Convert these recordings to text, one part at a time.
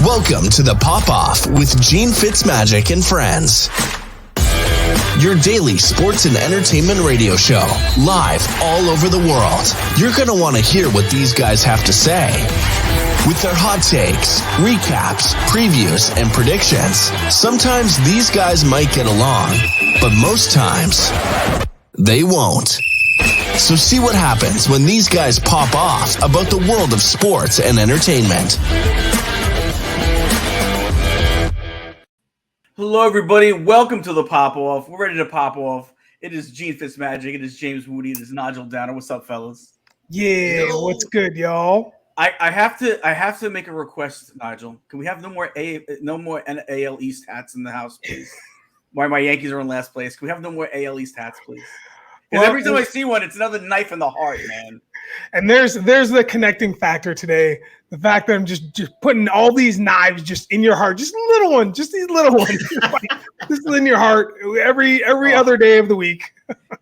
Welcome to the Pop-Off with Gene Fitzmagic and friends. Your daily sports and entertainment radio show, live all over the world. You're going to want to hear what these guys have to say. With their hot takes, recaps, previews, and predictions, sometimes these guys might get along, but most times, they won't. So see what happens when these guys pop off about the world of sports and entertainment. Hello, everybody. Welcome to the Pop-Off. We're ready to pop off. It is Gene Fitzmagic. It is James Wudi. It is Nigel Downer. What's up, fellas? Yeah, what's good, y'all? I have to make a request, Nigel. Can we have no more AL East hats in the house, please? Why my Yankees are in last place? Can we have no more AL East hats, please? Because every time I see one, it's another knife in the heart, man. And there's the connecting factor today. The fact that I'm just putting all these knives just in your heart, just little ones, just these little ones, just in your heart every other day of the week.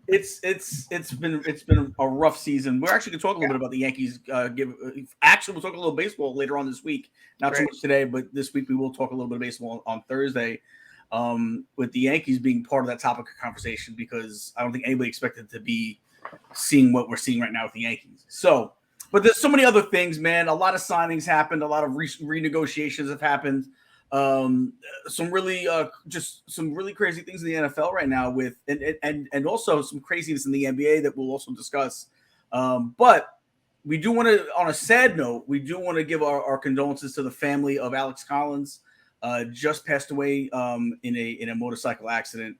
It's been a rough season. We're actually gonna talk a little bit about the Yankees. We'll talk a little baseball later on this week. Not too much today, but this week we will talk a little bit of baseball on Thursday. With the Yankees being part of that topic of conversation, because I don't think anybody expected to be seeing what we're seeing right now with the Yankees. So, but there's so many other things, man. A lot of signings happened. A lot of renegotiations have happened. Some really crazy things in the NFL right now with, and also some craziness in the NBA that we'll also discuss. But we do want to, on a sad note, we do want to give our condolences to the family of Alex Collins. Just passed away in a motorcycle accident.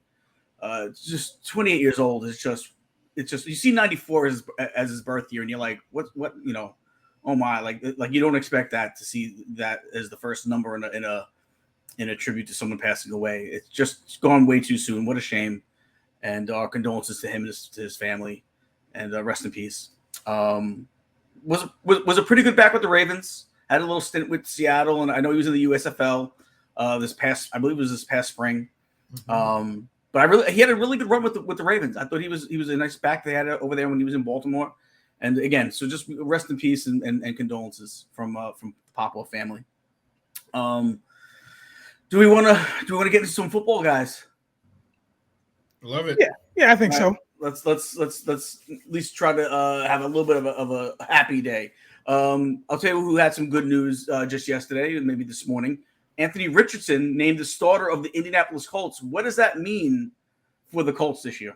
Just 28 years old. It's just you see 94 as his birth year, and you're like, what oh my, like you don't expect that to see that as the first number in a tribute to someone passing away. It's just gone way too soon. What a shame. And our condolences to him and to his family, and rest in peace. Was a pretty good back with the Ravens. Had a little stint with Seattle, and I know he was in the USFL. This past spring. Mm-hmm. But he had a really good run with the Ravens. I thought he was a nice back they had over there when he was in Baltimore. And again, so just rest in peace and condolences from Pop-Off family. Do we want to get into some football, guys? Love it. Yeah, I think so. Let's at least try to have a little bit of a happy day. I'll tell you who had some good news just yesterday, and maybe this morning. Anthony Richardson named the starter of the Indianapolis Colts. What does that mean for the Colts this year,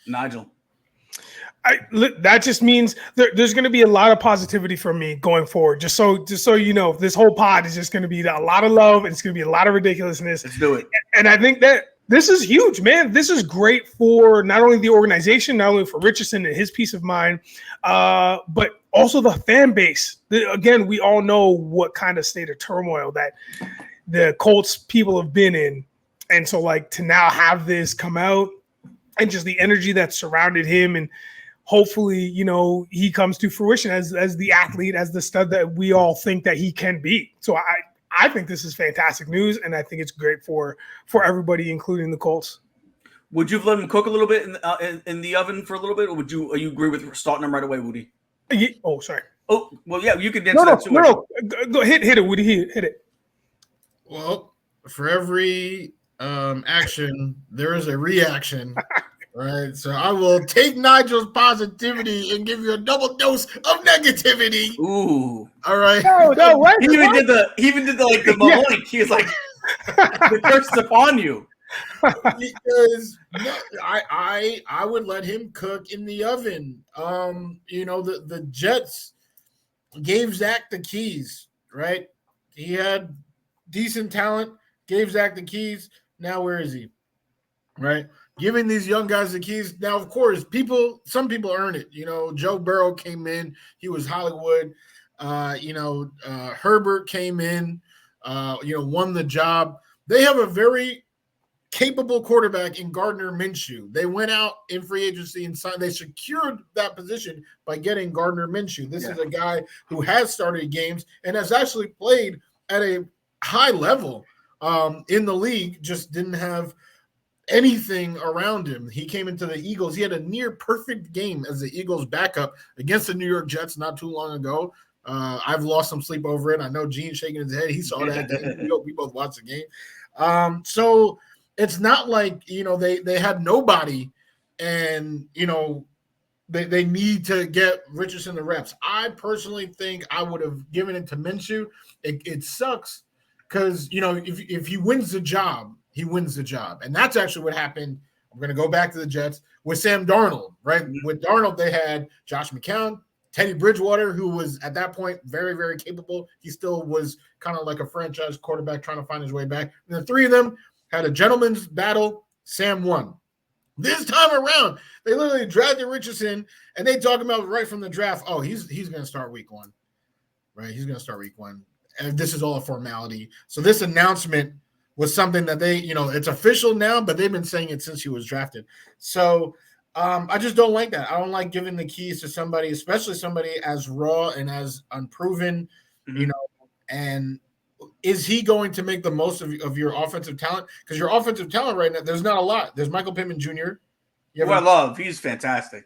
Nigel? That just means there's going to be a lot of positivity from me going forward. Just so you know, this whole pod is just going to be a lot of love, and it's going to be a lot of ridiculousness. Let's do it. And I think that this is huge, man. This is great for not only the organization, not only for Richardson and his peace of mind, but also the fan base. Again, we all know what kind of state of turmoil that the Colts people have been in. And so, to now have this come out and just the energy that surrounded him, and hopefully, he comes to fruition as the athlete, as the stud that we all think that he can be. So I think this is fantastic news, and I think it's great for everybody, including the Colts. Would you have let him cook a little bit in the oven for a little bit, or are you agree with starting him right away, Wudi? Oh, sorry. Oh, well, yeah, you could answer that too. No. Go hit it, Wudi. Hit it. Well, for every action, there is a reaction. Right, so I will take Nigel's positivity and give you a double dose of negativity. Ooh, all right. No, what? He even did the Maloney. He was like, the curse is upon you. Because I would let him cook in the oven. The Jets gave Zach the keys, right? He had decent talent, gave Zach the keys. Now where is he? Right? Giving these young guys the keys. Now, of course, some people earn it. Joe Burrow came in. He was Hollywood. Herbert came in, won the job. They have a very capable quarterback in Gardner Minshew. They went out in free agency and signed. They secured that position by getting Gardner Minshew. This is a guy who has started games and has actually played at a high level in the league, just didn't have anything around him. He came into the Eagles. He had a near perfect game as the Eagles backup against the New York Jets not too long ago. I've lost some sleep over it. I know Gene's shaking his head. He saw that game. We both watched the game. So it's not like, they had nobody and, they need to get Richardson the reps. I personally think I would have given it to Minshew. It sucks because, if he wins the job, he wins the job. And that's actually what happened. I'm going to go back to the Jets with Sam Darnold, right? Mm-hmm. With Darnold, they had Josh McCown, Teddy Bridgewater, who was at that point very, very capable. He still was kind of like a franchise quarterback trying to find his way back. And the three of them had a gentleman's battle. Sam won. This time around, they literally drafted Richardson, and they talk about right from the draft, oh, he's going to start week one, right? He's going to start week one. And this is all a formality. So this announcement was something that they, it's official now, but they've been saying it since he was drafted. So I just don't like that. I don't like giving the keys to somebody, especially somebody as raw and as unproven, and is he going to make the most of your offensive talent? Because your offensive talent right now, there's not a lot. There's Michael Pittman Jr. Who I love. He's fantastic.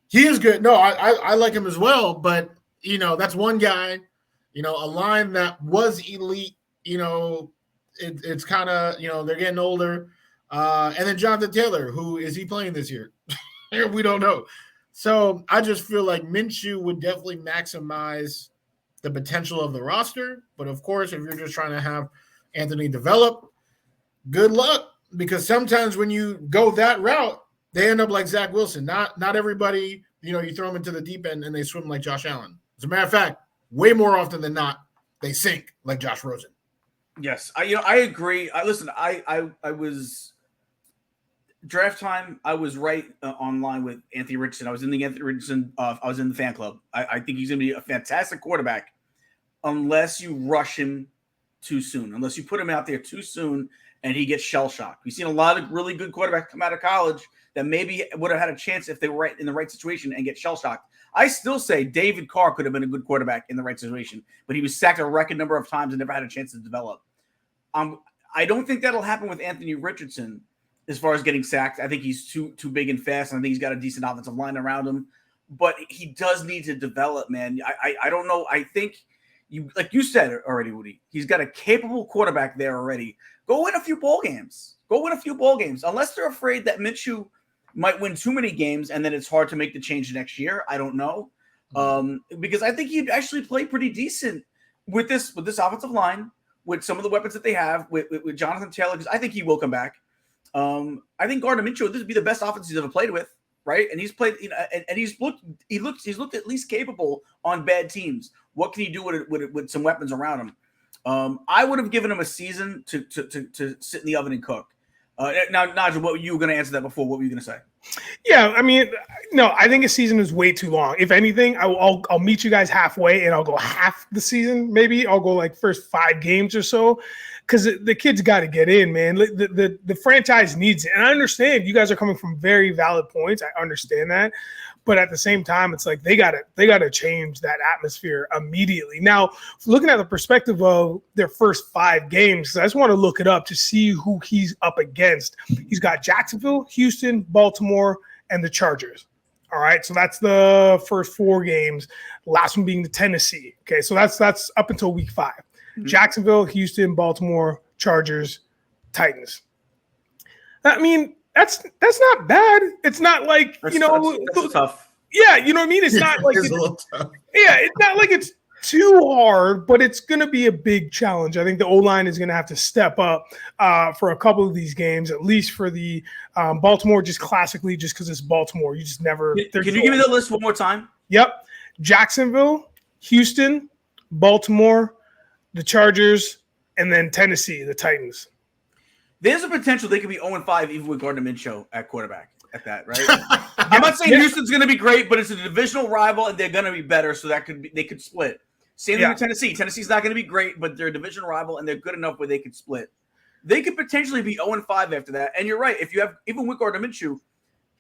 He is good. No, I like him as well. But, that's one guy, a line that was elite, it's kind of, they're getting older. And then Jonathan Taylor, who is he playing this year? We don't know. So I just feel like Minshew would definitely maximize the potential of the roster. But of course, if you're just trying to have Anthony develop, good luck, because sometimes when you go that route, they end up like Zach Wilson. Not everybody, you throw them into the deep end and they swim like Josh Allen. As a matter of fact, way more often than not, they sink like Josh Rosen. Yes, I agree. I was draft time. I was right online with Anthony Richardson. I was in the Anthony Richardson. I was in the fan club. I think he's going to be a fantastic quarterback, unless you rush him too soon. Unless you put him out there too soon and he gets shell shocked. We've seen a lot of really good quarterbacks come out of college that maybe would have had a chance if they were right in the right situation and get shell shocked. I still say David Carr could have been a good quarterback in the right situation, but he was sacked a record number of times and never had a chance to develop. I don't think that'll happen with Anthony Richardson as far as getting sacked. I think he's too big and fast, and I think he's got a decent offensive line around him. But he does need to develop, man. I don't know. I think like you said already, Wudi, he's got a capable quarterback there already. Go win a few ball games. Unless they're afraid that Minshew might win too many games and then it's hard to make the change next year. I don't know. Because I think he'd actually play pretty decent with this offensive line, with some of the weapons that they have, with Jonathan Taylor, because I think he will come back. I think Gardner Minshew, this would be the best offense he's ever played with, right? And he's played, and he's looked at least capable on bad teams. What can he do with some weapons around him? I would have given him a season to sit in the oven and cook. Now, Nigel, what you were going to answer that before? What were you going to say? Yeah, I mean, no, I think a season is way too long. If anything, I'll meet you guys halfway, and I'll go half the season. Maybe I'll go like first 5 games or so, because the kid's got to get in, man. The franchise needs it, and I understand you guys are coming from very valid points. I understand that, but at the same time, it's like they gotta change that atmosphere immediately. Now, looking at the perspective of their first 5 games, I just want to look it up to see who he's up against. He's got Jacksonville, Houston, Baltimore, and the Chargers. All right, so that's the first 4 games. Last one being the Tennessee. Okay, so that's up until week 5. Mm-hmm. Jacksonville, Houston, Baltimore, Chargers, Titans. I mean, that's not bad. It's not like that's tough. Yeah, you know what I mean. It's not like it's a little tough. Yeah, it's not like it's too hard, but it's going to be a big challenge. I think the O-line is going to have to step up for a couple of these games, at least for the Baltimore, just classically, just because it's Baltimore. You just never. Can you give me the list one more time? Yep. Jacksonville, Houston, Baltimore, the Chargers, and then Tennessee, the Titans. There's a potential they could be 0-5 even with Gardner Minshew at quarterback at that, right? I'm not saying Houston's going to be great, but it's a divisional rival and they're going to be better, so they could split. Same thing with Tennessee. Tennessee's not going to be great, but they're a division rival and they're good enough where they could split. They could potentially be 0-5 after that. And you're right. If you have even with Gardner Minshew,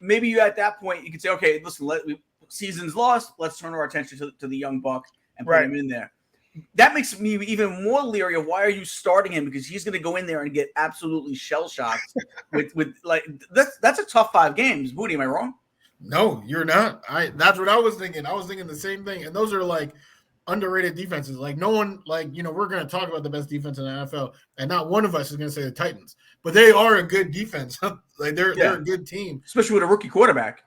maybe you at that point you could say, okay, listen, season's lost. Let's turn our attention to the young buck and put him in there. That makes me even more leery of why are you starting him, because he's going to go in there and get absolutely shell shocked with like that's a tough 5 games. Wudi, am I wrong? No, you're not. That's what I was thinking. I was thinking the same thing. And those are like underrated defenses. Like no one, like we're going to talk about the best defense in the NFL, and not one of us is going to say the Titans, but they are a good defense. Like they're a good team, especially with a rookie quarterback.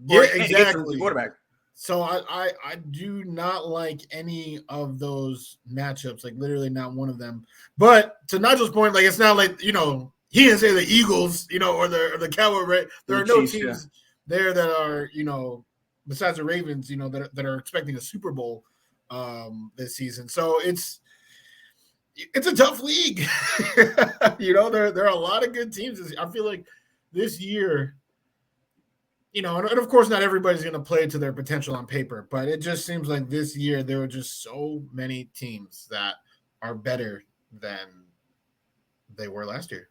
Yeah, exactly. Quarterback. So I do not like any of those matchups, like literally not one of them. But to Nigel's point, like it's not like he didn't say the Eagles, or the Cowboys. Right? There are no teams there that are besides the Ravens, that are expecting a Super Bowl this season. So it's a tough league. There are a lot of good teams. I feel like this year. And of course, not everybody's going to play to their potential on paper, but it just seems like this year there were just so many teams that are better than they were last year.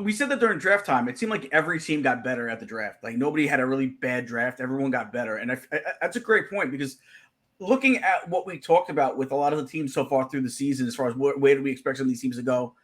We said that during draft time. It seemed like every team got better at the draft. Like nobody had a really bad draft. Everyone got better. And that's a great point because looking at what we talked about with a lot of the teams so far through the season, as far as where do we expect some of these teams to go,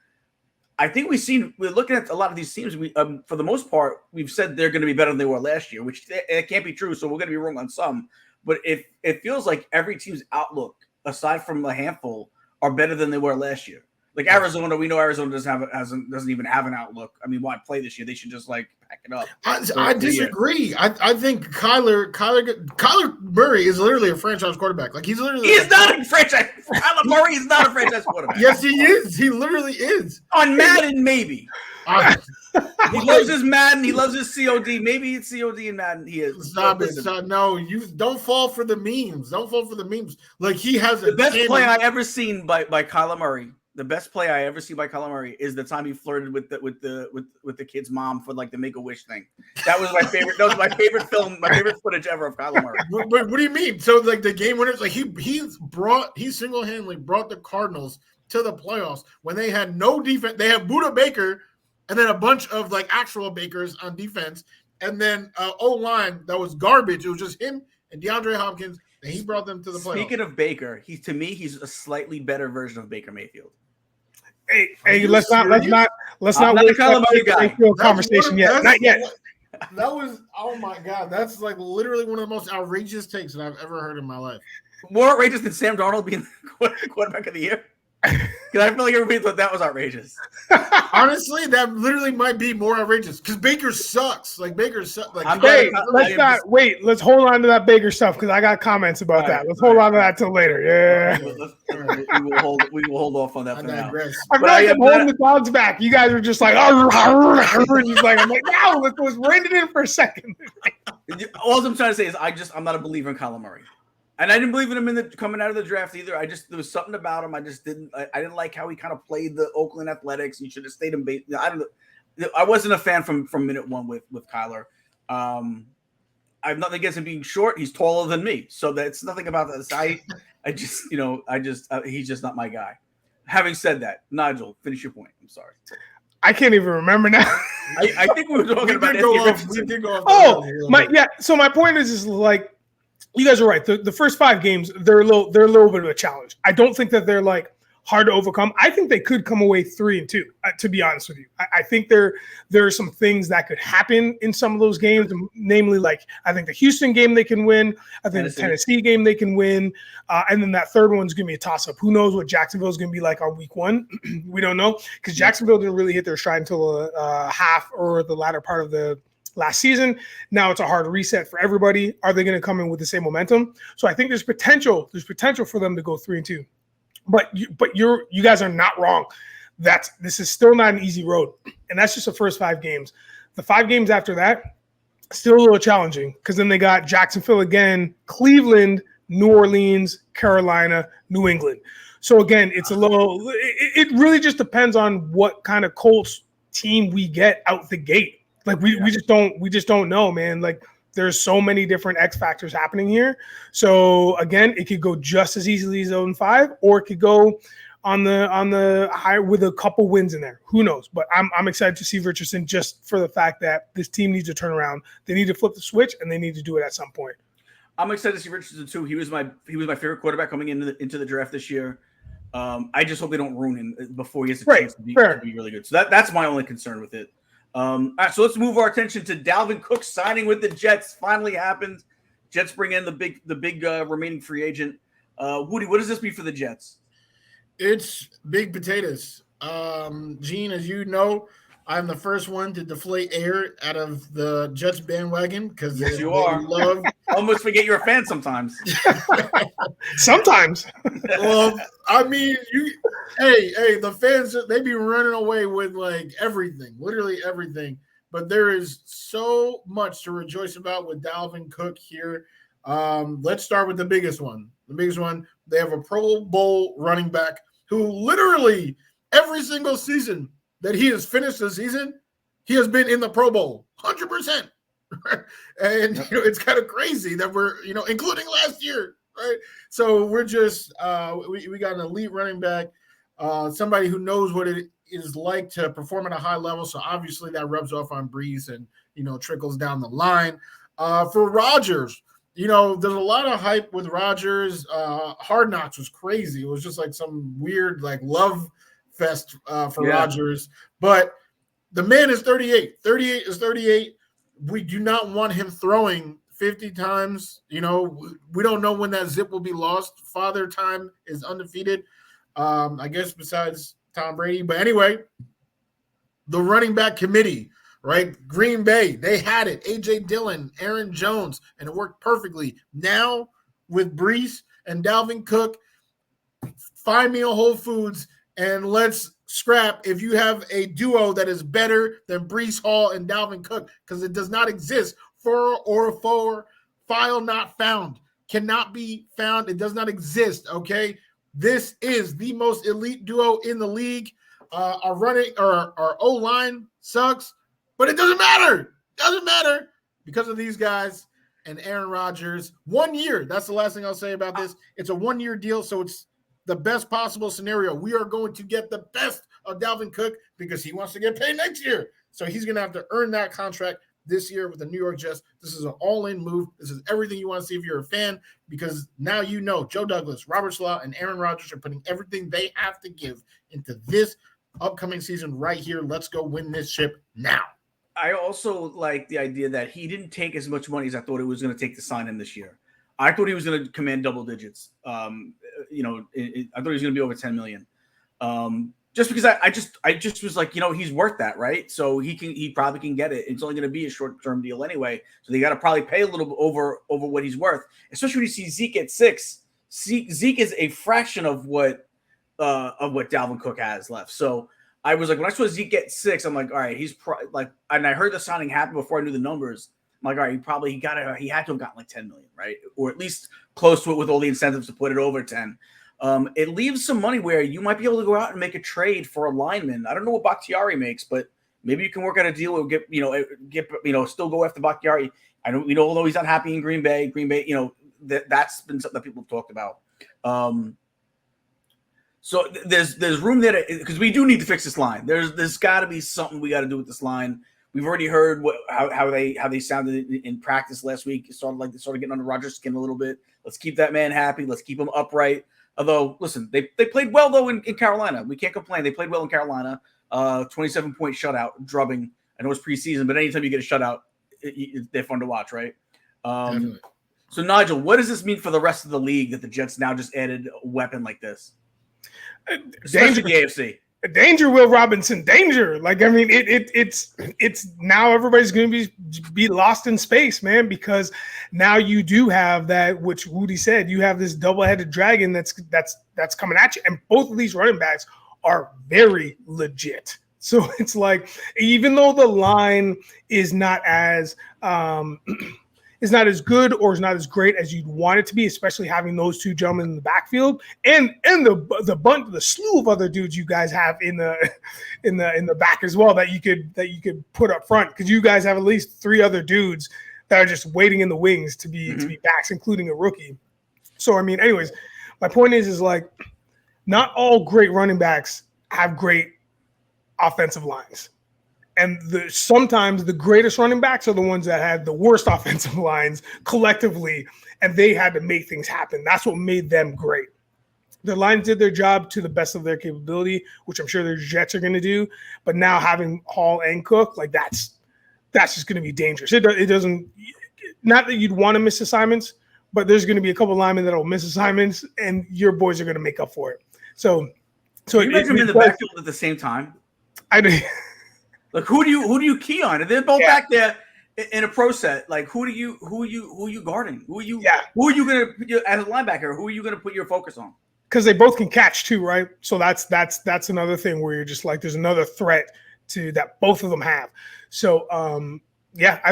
I think we're looking at a lot of these teams. We, for the most part, we've said they're going to be better than they were last year, which it can't be true. So we're going to be wrong on some. But it feels like every team's outlook, aside from a handful, are better than they were last year. Like Arizona, we know Arizona doesn't even have an outlook. I mean, why play this year? They should just pack it up. I disagree. I think Kyler Murray is literally a franchise quarterback. Like he's not a franchise. Kyler Murray is not a franchise quarterback. Yes, he is. He literally is. On Madden, maybe. He loves his Madden. He loves his COD. Maybe it's COD and Madden. He is. Stop it. No, you don't fall for the memes. Don't fall for the memes. Like he has the best play I ever seen by Kyler Murray. The best play I ever see by Kyler Murray is the time he flirted with the kid's mom for the Make-A-Wish thing. That was my favorite. That was my favorite film, my favorite footage ever of Kyler Murray. But what do you mean? So the game winners, he single-handedly brought the Cardinals to the playoffs when they had no defense. They had Buda Baker and then a bunch of actual Bakers on defense, and then O-line that was garbage. It was just him and DeAndre Hopkins, and he brought them to the playoffs. Speaking of Baker, he's a slightly better version of Baker Mayfield. Hey, let's not waste that conversation yet. Not yet. That was, oh my God, that's literally one of the most outrageous takes that I've ever heard in my life. More outrageous than Sam Darnold being the quarterback of the year. Because I feel like everybody thought that was outrageous. Honestly, that literally might be more outrageous because Baker sucks. Baker sucks. Let's hold on to that Baker stuff because I got comments about that. Let's hold on to that till later. Yeah. We will hold off on that for now. I feel like I'm holding the dogs back. You guys are just like, I'm like, no, let's rein it in for a second. All I'm trying to say is I'm not a believer in Kyler Murray. And I didn't believe in him coming out of the draft either. There was something about him. I didn't like how he kind of played the Oakland Athletics. He should have stayed in base. I wasn't a fan from minute one with Kyler. I have nothing against him being short. He's taller than me, so that's nothing about this. He's just not my guy. Having said that, Nigel, finish your point. I'm sorry. I can't even remember now. I think we were talking about we did go off. So my point is you guys are right. The first 5 games, they're a little bit of a challenge. I don't think that they're hard to overcome. I think they could come away 3-2. To be honest with you, I think there are some things that could happen in some of those games. Namely, I think the Houston game they can win. I think the Tennessee game they can win, and then that third one's going to be a toss up. Who knows what Jacksonville's going to be like on week 1? We don't know because Jacksonville didn't really hit their stride until half or the latter part of the last season. Now it's a hard reset for everybody. Are they going to come in with the same momentum? So I think there's potential for them to go 3-2. But you guys are not wrong. This is still not an easy road. And that's just the first 5 games. The 5 games after that, still a little challenging because then they got Jacksonville again, Cleveland, New Orleans, Carolina, New England. So again, it's a little it really just depends on what kind of Colts team we get out the gate. We just don't know, man. There's so many different X factors happening here. So again, it could go just as easily as 0-5, or it could go on the high with a couple wins in there. Who knows? But I'm excited to see Richardson just for the fact that this team needs to turn around. They need to flip the switch, and they need to do it at some point. I'm excited to see Richardson too. He was my favorite quarterback coming into the draft this year. I just hope they don't ruin him before he has a chance to be really good. So that's my only concern with it. All right, so let's move our attention to Dalvin Cook signing with the Jets. Finally happened. Jets bring in the big remaining free agent. Wudi, what does this mean for the Jets? It's big potatoes. Gene, as you know, I'm the first one to deflate air out of the Jets bandwagon because yes, you are. Almost forget you're a fan sometimes. Sometimes. Well, I mean, the fans, they be running away with like everything, literally everything. But there is so much to rejoice about with Dalvin Cook here. Let's start with the biggest one. The biggest one, they have a Pro Bowl running back who literally every single season that he has finished the season, he has been in the Pro Bowl, 100%. And it's kind of crazy that we're, including last year, right? So we're just we got an elite running back, somebody who knows what it is like to perform at a high level. So obviously that rubs off on Brees and trickles down the line. For Rodgers, there's a lot of hype with Rodgers. Hard Knocks was crazy. It was just like some weird like love fest for Rodgers. But the man is 38. 38 is 38. We do not want him throwing 50 times. We don't know when that zip will be lost. Father Time is undefeated, I guess, besides Tom Brady. But anyway, the running back committee, right? Green Bay, they had it. A.J. Dillon, Aaron Jones, and it worked perfectly. Now with Brees and Dalvin Cook, find me a Whole Foods and let's scrap if you have a duo that is better than Brees Hall and Dalvin Cook, because it does not exist. For file not found, cannot be found. It does not exist. Okay, this is the most elite duo in the league. Our O line sucks, but it doesn't matter. Doesn't matter because of these guys and Aaron Rodgers. 1 year. That's the last thing I'll say about this. It's a 1 year deal, so it's the best possible scenario. We are going to get the best of Dalvin Cook because he wants to get paid next year. So he's going to have to earn that contract this year with the New York Jets. This is an all-in move. This is everything you want to see if you're a fan, because now Joe Douglas, Robert Salah, and Aaron Rodgers are putting everything they have to give into this upcoming season right here. Let's go win this ship now. I also like the idea that he didn't take as much money as I thought he was going to take to sign him this year. I thought he was going to command double digits. I thought he was going to be over 10 million. Just because I just was like, he's worth that, right? So he probably can get it. It's only going to be a short-term deal anyway. So they got to probably pay a little bit over what he's worth, especially when you see Zeke at 6. Zeke is a fraction of what Dalvin Cook has left. So I was like, when I saw Zeke get 6, I'm like, all right, he's and I heard the signing happen before I knew the numbers. I'm like, all right, he had to have gotten like 10 million, right? Or at least close to it with all the incentives to put it over 10. It leaves some money where you might be able to go out and make a trade for a lineman. I don't know what Bakhtiari makes, but maybe you can work out a deal or still go after Bakhtiari. Although he's not happy in Green Bay, that's been something that people have talked about. So there's room there because we do need to fix this line. There's got to be something we got to do with this line. We've already heard how they sounded in practice last week. It started getting under Rodgers' skin a little bit. Let's keep that man happy. Let's keep him upright. Although, listen, they played well, though, in Carolina. We can't complain. They played well in Carolina. 27-point shutout, drubbing. I know it's preseason, but anytime you get a shutout, they're fun to watch, right? So, Nigel, what does this mean for the rest of the league that the Jets now just added a weapon like this? Especially the AFC. Danger, Will Robinson, danger. It's now everybody's going to be lost in space, man, because now you do have that, which Wudi said, you have this double-headed dragon that's coming at you, and both of these running backs are very legit. So it's like, even though the line is not as good or is not as great as you'd want it to be, especially having those two gentlemen in the backfield and the slew of other dudes you guys have in the back as well that you could put up front, because you guys have at least 3 other dudes that are just waiting in the wings to be backs, including a rookie. So anyways, my point is like, not all great running backs have great offensive lines. And sometimes the greatest running backs are the ones that had the worst offensive lines collectively, and they had to make things happen. That's what made them great. The lines did their job to the best of their capability, which I'm sure their Jets are going to do. But now having Hall and Cook, that's just going to be dangerous. It doesn't, not that you'd want to miss assignments, but there's going to be a couple linemen that will miss assignments, and your boys are going to make up for it. So you make them in the backfield at the same time. I mean, like who do you key on? If they're both back there in a pro set, like who are you guarding? Who are you going to put as a linebacker? Who are you going to put your focus on? Because they both can catch too, right? So that's another thing where you're just like, there's another threat to that both of them have. So I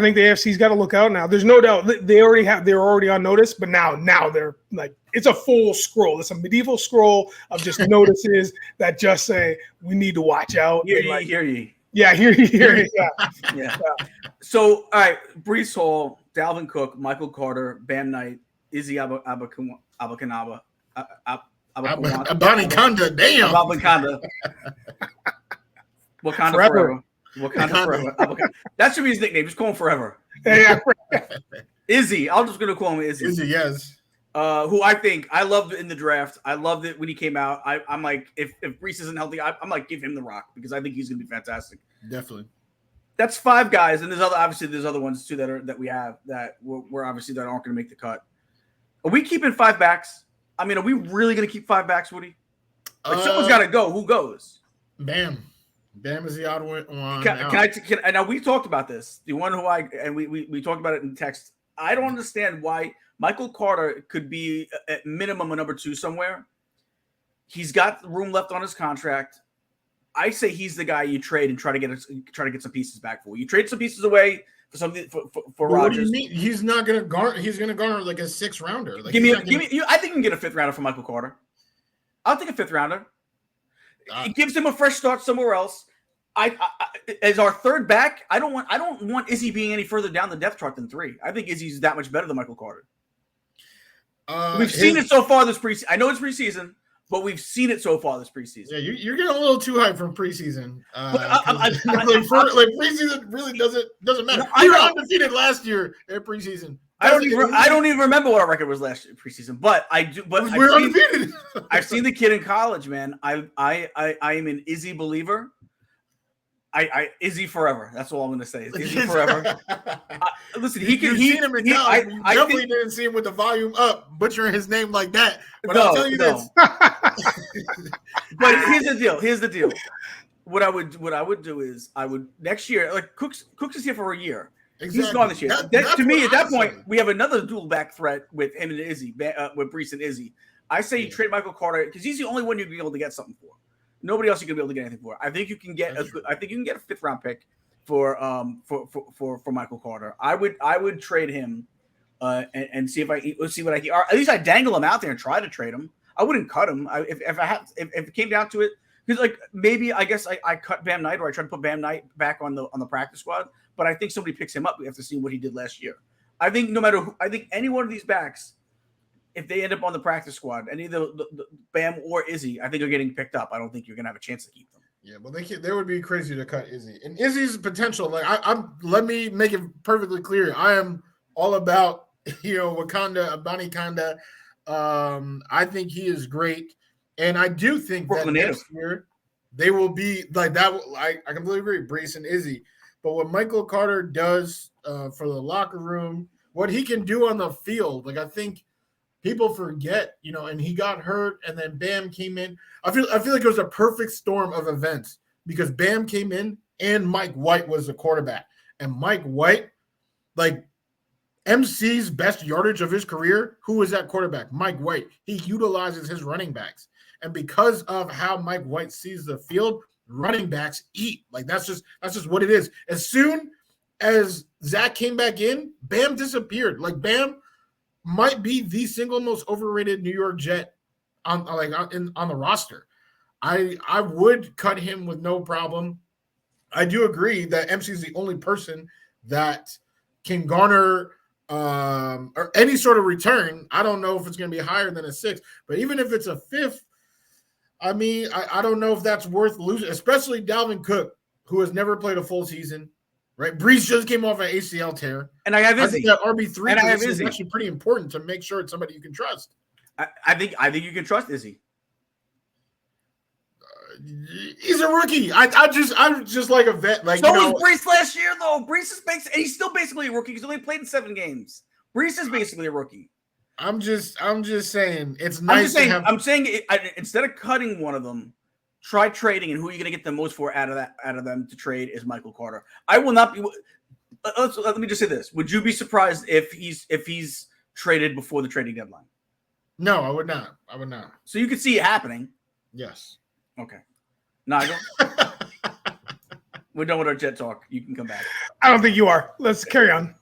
think the AFC's got to look out now. There's no doubt they're already on notice, but now they're like, it's a full scroll. It's a medieval scroll of just notices that just say we need to watch out. Hear ye. Yeah, hear ye. Yeah. So, all right, Breece Hall, Dalvin Cook, Michael Carter, Bam Knight, Izzy Abakanaba, Abanikanda, damn. Wakanda forever. That should be his nickname. Just call him forever. Yeah. Izzy. I'm just gonna call him Izzy. Izzy, yes. Who I loved in the draft. I loved it when he came out. I'm like, if Breece isn't healthy, I'm like, give him the rock because I think he's gonna be fantastic. Definitely. That's 5 guys, and there's other ones too that we have that we're obviously that aren't gonna make the cut. Are we keeping 5 backs? I mean, are we really gonna keep 5 backs, Wudi? Like someone's got to go. Who goes? Bam is the odd one. Now we talked about this. The one we talked about it in text. I don't understand why Michael Carter could be at minimum a number 2 somewhere. He's got room left on his contract. I say he's the guy you trade and try to get some pieces back for. You trade some pieces away for something for Rodgers. What do you mean? He's not going to garner. He's going to garner like a 6th rounder. Like, I think you can get a 5th rounder for Michael Carter. I'll take a 5th rounder. It gives him a fresh start somewhere else. I as our 3rd back, I don't want Izzy being any further down the depth chart than 3. I think Izzy's that much better than Michael Carter. We've seen it so far this preseason. I know it's preseason, but we've seen it so far this preseason. Yeah, you're getting a little too hype from preseason. Preseason really doesn't matter. We were undefeated last year at preseason. I don't even remember what our record was last year preseason, but I do. But we're undefeated. I've seen the kid in college, man. I am an Izzy believer. Izzy forever. That's all I'm going to say. Izzy forever. Listen, he can. He's seen him in college. I definitely didn't see him with the volume up, butchering his name like that. But I'll tell you this. But here's the deal. What I would do is next year, like Cooks is here for a year. Exactly. He's gone this year. To me, at that point, we have another dual back threat with him and Izzy, with Breece and Izzy. I say you trade Michael Carter because he's the only one you'd be able to get something for. Nobody else you can be able to get anything for. I think you can get a 5th round pick for Michael Carter. I would trade him and see what I can. Or at least I dangle him out there and try to trade him. I wouldn't cut him. If it came down to it, because like maybe I guess I cut Bam Knight or I try to put Bam Knight back on the practice squad. But I think somebody picks him up. We have to see what he did last year. I think no matter who, I think any one of these backs, if they end up on the practice squad, and either the Bam or Izzy, I think they're getting picked up. I don't think you're going to have a chance to keep them. Yeah, well, they would be crazy to cut Izzy. And Izzy's potential, like let me make it perfectly clear. I am all about Wakanda, Abanikanda. I think he is great, and I do think Brooklyn that next year they will be like that. I completely agree, Breece and Izzy. But what Michael Carter does for the locker room, what he can do on the field, like I think people forget, and he got hurt, and then Bam came in. I feel like it was a perfect storm of events because Bam came in and Mike White was the quarterback. And Mike White, like MC's best yardage of his career, who was that quarterback? Mike White. He utilizes his running backs. And because of how Mike White sees the field, running backs eat. Like that's just what it is. As soon as Zach came back in, Bam disappeared. Like Bam might be the single most overrated New York Jet on the roster. I would cut him with no problem. I do agree that MC is the only person that can garner or any sort of return. I don't know if it's going to be higher than a 6, but even if it's a 5th, I mean, I don't know if that's worth losing, especially Dalvin Cook, who has never played a full season, right? Breece just came off an ACL tear. And I have Izzy. I think that RB3 is actually pretty important to make sure it's somebody you can trust. I think you can trust Izzy. He's a rookie. I'm just like a vet. Like so was Breece last year, though. Breece is he's still basically a rookie. He's only played in 7 games. Breece is basically a rookie. I'm just saying it's nice. I'm saying instead of cutting one of them, try trading, and who are you going to get the most for out of them to trade is Michael Carter. I will not be. Let me just say this: would you be surprised if he's traded before the trading deadline? No, I would not. So you could see it happening. Yes. Okay. Nigel, we're done with our Jet talk. You can come back. I don't think you are. Let's carry on.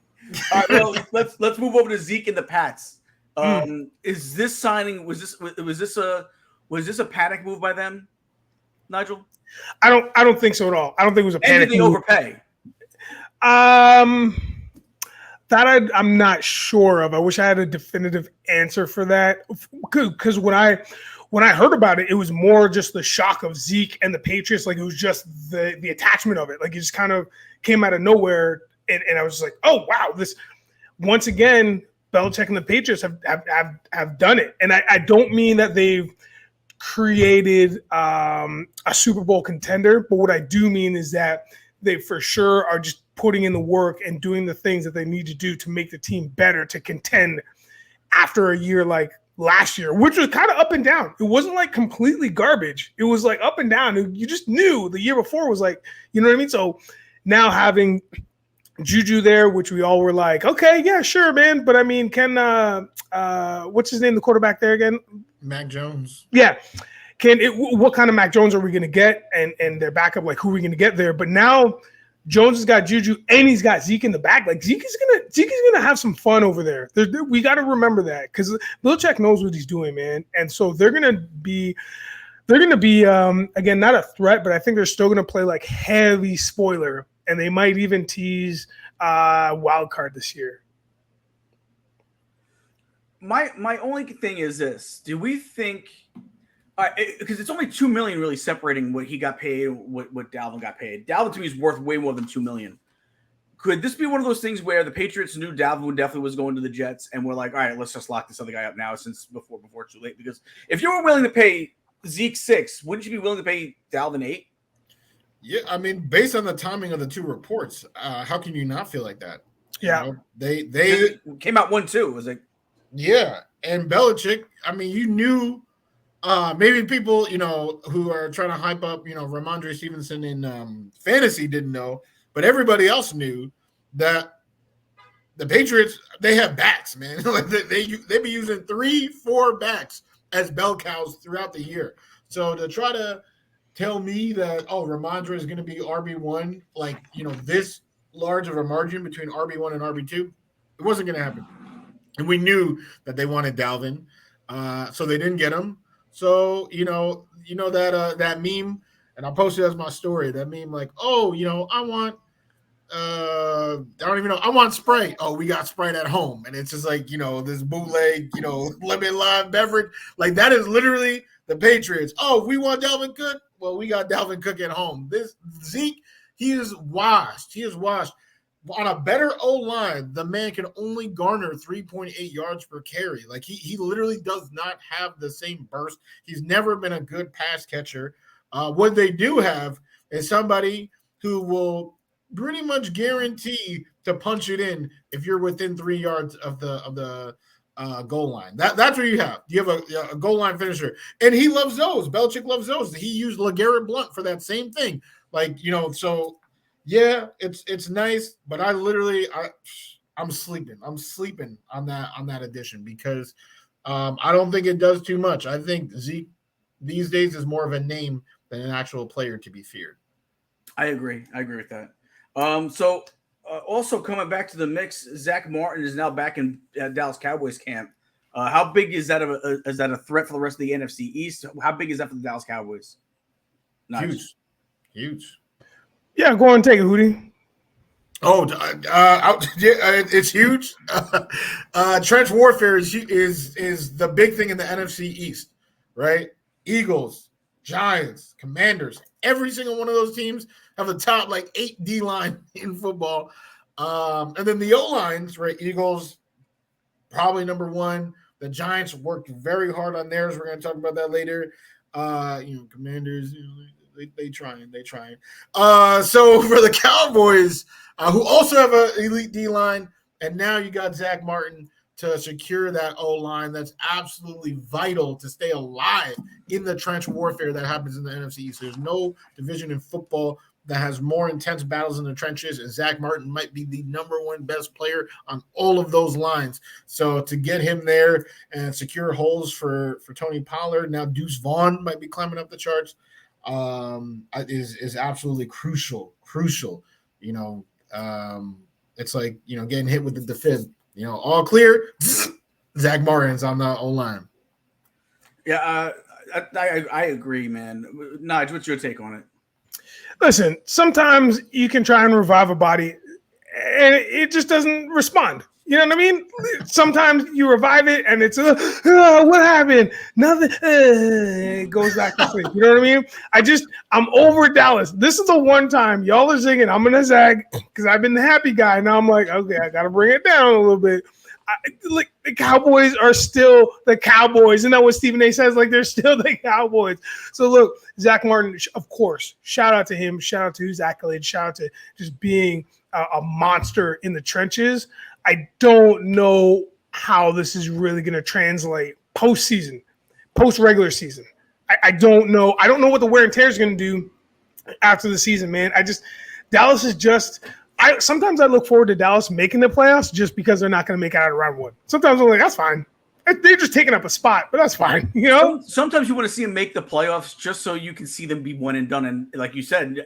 All right, well, let's move over to Zeke and the Pats. Is this signing was this a panic move by them, Nigel? I don't think so at all. I don't think it was a panic move. Did they overpay? That I'm not sure of. I wish I had a definitive answer for that. Because when I heard about it, it was more just the shock of Zeke and the Patriots. Like it was just the attachment of it. Like it just kind of came out of nowhere, and I was just like, oh wow, this once again. Belichick and the Patriots have done it. And I don't mean that they've created a Super Bowl contender, but what I do mean is that they for sure are just putting in the work and doing the things that they need to do to make the team better, to contend after a year like last year, which was kind of up and down. It wasn't like completely garbage. It was like up and down. You just knew the year before was like, you know what I mean? So now having Juju there, which we all were like, okay, yeah, sure, man. But I mean, can what's his name, the quarterback there again? Mac Jones. Yeah. What kind of Mac Jones are we going to get? And their backup, like who are we going to get there? But now Jones has got Juju and he's got Zeke in the back. Like Zeke is gonna have some fun over there. We got to remember that because Belichick knows what he's doing, man. And so they're gonna be again not a threat, but I think they're still gonna play like heavy spoiler. And they might even tease wild card this year. My only thing is this: do we think? Because it's only $2 million really separating what he got paid, what Dalvin got paid. Dalvin to me is worth way more than $2 million. Could this be one of those things where the Patriots knew Dalvin definitely was going to the Jets, and we're like, all right, let's just lock this other guy up now, since before it's too late? Because if you were willing to pay Zeke 6, wouldn't you be willing to pay Dalvin 8? Yeah, I mean, based on the timing of the two reports, how can you not feel like that? Yeah, you know, they came out 1-2. It was like, yeah, and Belichick. I mean, you knew. Maybe people, who are trying to hype up, Ramondre Stevenson in fantasy didn't know, but everybody else knew that the Patriots, they have backs, man. Like they be using 3-4 backs as bell cows throughout the year. So to try to tell me that, Ramondre is going to be RB1, like, this large of a margin between RB1 and RB2, it wasn't going to happen. And we knew that they wanted Dalvin, so they didn't get him. So, that meme, and I'll post it as my story, that meme like, I want, I don't even know, I want Sprite. Oh, we got Sprite at home. And it's just like, this bootleg, lemon lime beverage. Like that is literally the Patriots. Oh, we want Dalvin Cook. Well, we got Dalvin Cook at home. This Zeke, he is washed. On a better O-line, the man can only garner 3.8 yards per carry. Like he literally does not have the same burst. He's never been a good pass catcher. What they do have is somebody who will pretty much guarantee to punch it in if you're within 3 yards of the goal line. That's what you have. You have a goal line finisher, and he loves those. Belichick loves those. He used LeGarrette Blount for that same thing. Like so. Yeah, it's nice, but I'm sleeping. I'm sleeping on that addition because I don't think it does too much. I think Zeke these days is more of a name than an actual player to be feared. I agree with that. Also coming back to the mix, Zack Martin is now back in Dallas Cowboys camp. How big is that a threat for the rest of the NFC East? How big is that for the Dallas Cowboys? Nice. Huge. Yeah, go on and take it, Wudi. It's huge. Trench warfare is the big thing in the NFC East, right? Eagles, Giants, Commanders, every single one of those teams have the top 8 D line in football. And then the O lines, right? Eagles, probably number 1. The Giants worked very hard on theirs. We're going to talk about that later. Commanders, They trying. So for the Cowboys, who also have an elite D line, and now you got Zack Martin to secure that O-line that's absolutely vital to stay alive in the trench warfare that happens in the NFC East. There's no division in football that has more intense battles in the trenches, and Zack Martin might be the number one best player on all of those lines. So to get him there and secure holes for Tony Pollard, now Deuce Vaughn might be climbing up the charts, is absolutely crucial. It's like, getting hit with the defib. All clear, Zack Martin's on the O-line. Yeah, I agree, man. Nige, what's your take on it? Listen, sometimes you can try and revive a body and it just doesn't respond. You know what I mean? Sometimes you revive it and it's, what happened? Nothing. It goes back to sleep. You know what I mean? I'm over Dallas. This is the one time y'all are singing, I'm going to zag because I've been the happy guy. Now I'm like, okay, I got to bring it down a little bit. The Cowboys are still the Cowboys. Isn't that what Stephen A says? Like, they're still the Cowboys. So, look, Zack Martin, of course, shout out to him. Shout out to his accolades. Shout out to just being a monster in the trenches. I don't know how this is really going to translate postseason, post-regular season. I don't know. I don't know what the wear and tear is going to do after the season, man. Dallas is just – sometimes I look forward to Dallas making the playoffs just because they're not going to make it out of round one. Sometimes I'm like, that's fine. They're just taking up a spot, but that's fine. Sometimes you want to see them make the playoffs just so you can see them be one and done. And like you said,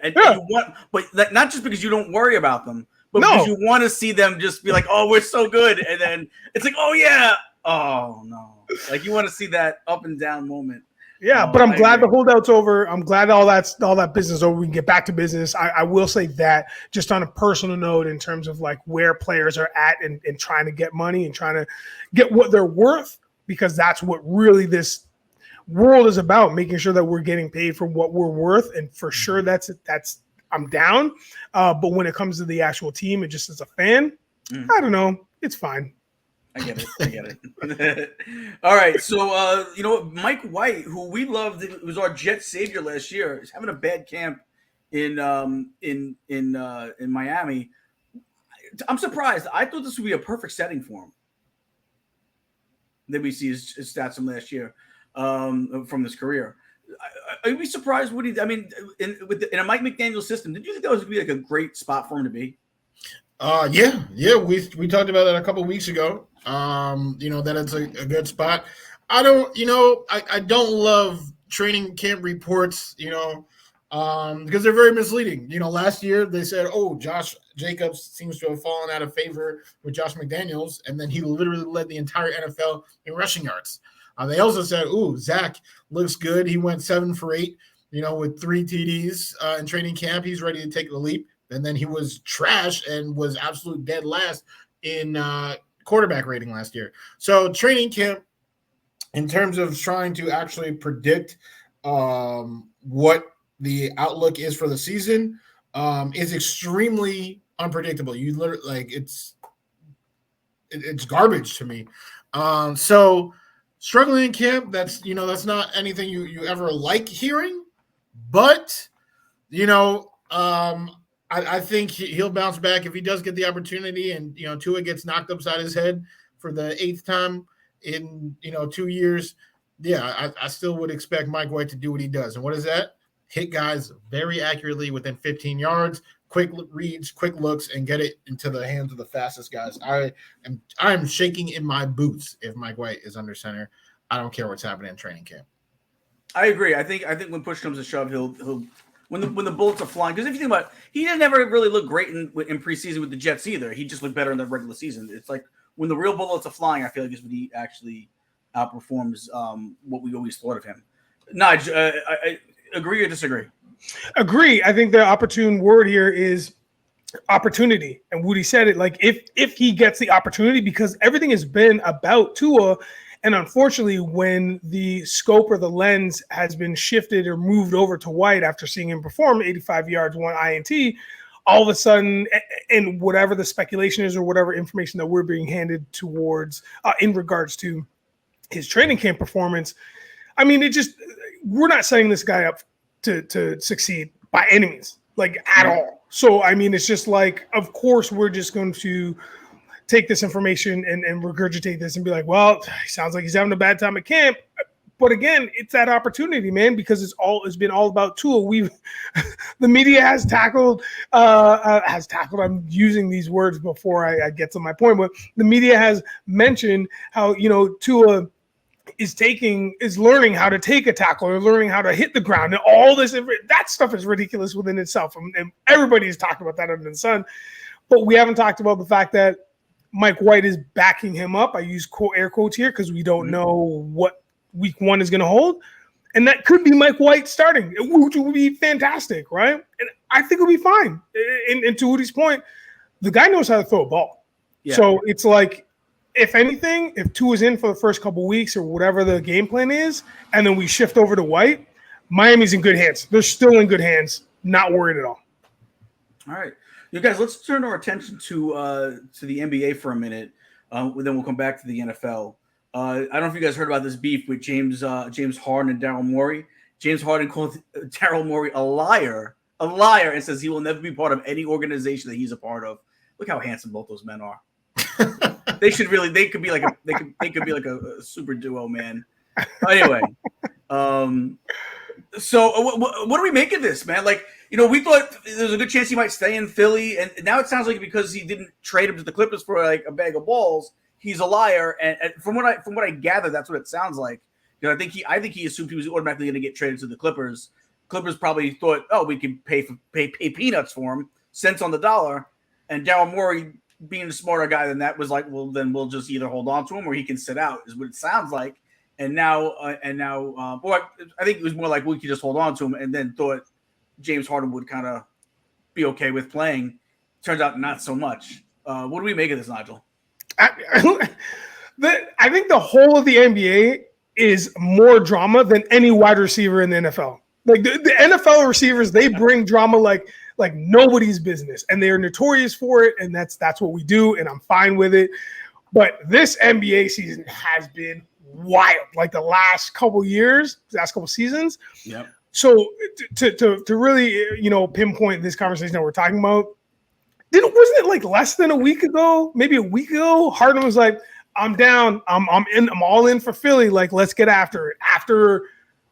but not just because you don't worry about them, but because you want to see them just be like, oh, we're so good. And then it's like, oh, yeah. Oh, no. Like, you want to see that up and down moment. Yeah, but I'm glad the holdout's over. I'm glad all that business is over. We can get back to business. I will say that just on a personal note in terms of like where players are at and trying to get money and trying to get what they're worth, because that's what really this world is about, making sure that we're getting paid for what we're worth. And for sure that's I'm down. But when it comes to the actual team and just as a fan, I don't know. It's fine. I get it. All right. So, Mike White, who we loved, it was our Jet savior last year, is having a bad camp in Miami. I'm surprised. I thought this would be a perfect setting for him. Then we see his stats from last year, from his career. Are you surprised, Wudi? I mean, in a Mike McDaniel system, did you think that was going to be like a great spot for him to be? Yeah. We talked about that a couple of weeks ago. That it's a good spot. I don't love training camp reports, because they're very misleading. Last year they said, oh, Josh Jacobs seems to have fallen out of favor with Josh McDaniels, and then he literally led the entire NFL in rushing yards. They also said, ooh, Zach looks good. He went 7 for 8, with 3 TDs in training camp. He's ready to take the leap. And then he was trash and was absolute dead last in quarterback rating last year. So training camp, in terms of trying to actually predict what the outlook is for the season, is extremely unpredictable. You literally it's garbage to me. So struggling in camp, that's not anything you ever like hearing, but I think he'll bounce back if he does get the opportunity, and Tua gets knocked upside his head for the 8th time in 2 years. Yeah, I still would expect Mike White to do what he does. And what is that? Hit guys very accurately within 15 yards, quick reads, quick looks, and get it into the hands of the fastest guys. I'm shaking in my boots if Mike White is under center. I don't care what's happening in training camp. I agree. I think when push comes to shove, he'll. When the bullets are flying, because if you think about it, he didn't ever really look great in preseason with the Jets either. He just looked better in the regular season. It's like when the real bullets are flying, I feel like is when he actually outperforms what we always thought of him. Nige, I agree or disagree? Agree. I think the opportune word here is opportunity. And Wudi said it, like if he gets the opportunity, because everything has been about Tua. And unfortunately, when the scope or the lens has been shifted or moved over to White after seeing him perform 85 yards, 1 INT, all of a sudden, and whatever the speculation is or whatever information that we're being handed towards in regards to his training camp performance, I mean, we're not setting this guy up to succeed by any means, like at all. So, I mean, it's just like, of course, we're just going to take this information and regurgitate this and be like, well, he sounds like he's having a bad time at camp. But again, it's that opportunity, man, because it's been all about Tua. The media has tackled. I'm using these words before I get to my point, but the media has mentioned how Tua is learning how to take a tackle or learning how to hit the ground, and all this. That stuff is ridiculous within itself, and everybody's talked about that under the sun. But we haven't talked about the fact that Mike White is backing him up. I use air quotes here because we don't know what week one is going to hold. And that could be Mike White starting, which would be fantastic, right? And I think it'll be fine. And to Wudi's point, the guy knows how to throw a ball. Yeah. So it's like, if anything, if Tua's in for the first couple of weeks or whatever the game plan is, and then we shift over to White, Miami's in good hands. They're still in good hands. Not worried at all. All right. You guys, let's turn our attention to the NBA for a minute. Then we'll come back to the NFL. I don't know if you guys heard about this beef with James Harden and Daryl Morey. James Harden called Daryl Morey a liar, and says he will never be part of any organization that he's a part of. Look how handsome both those men are. They could be like a super duo, man. Anyway, so what do we make of this, man? Like, we thought there's a good chance he might stay in Philly, and now it sounds like because he didn't trade him to the Clippers for like a bag of balls, he's a liar. And from what I gather, that's what it sounds like. I think he assumed he was automatically going to get traded to the Clippers. Clippers probably thought, oh, we can pay peanuts for him, cents on the dollar. And Daryl Morey, being a smarter guy than that, was like, well, then we'll just either hold on to him or he can sit out, is what it sounds like. And now, I think it was more like we could just hold on to him, and then thought James Harden would kind of be okay with playing. Turns out not so much. What do we make of this, Nigel? I think the whole of the NBA is more drama than any wide receiver in the NFL. Like the NFL receivers, they bring drama like nobody's business, and they are notorious for it. And that's what we do, and I'm fine with it. But this NBA season has been wild, like the last couple seasons. Yep. So to really pinpoint this conversation that we're talking about, wasn't it like less than a week ago, maybe a week ago, Harden was like, I'm down, I'm all in for Philly, like let's get after it. After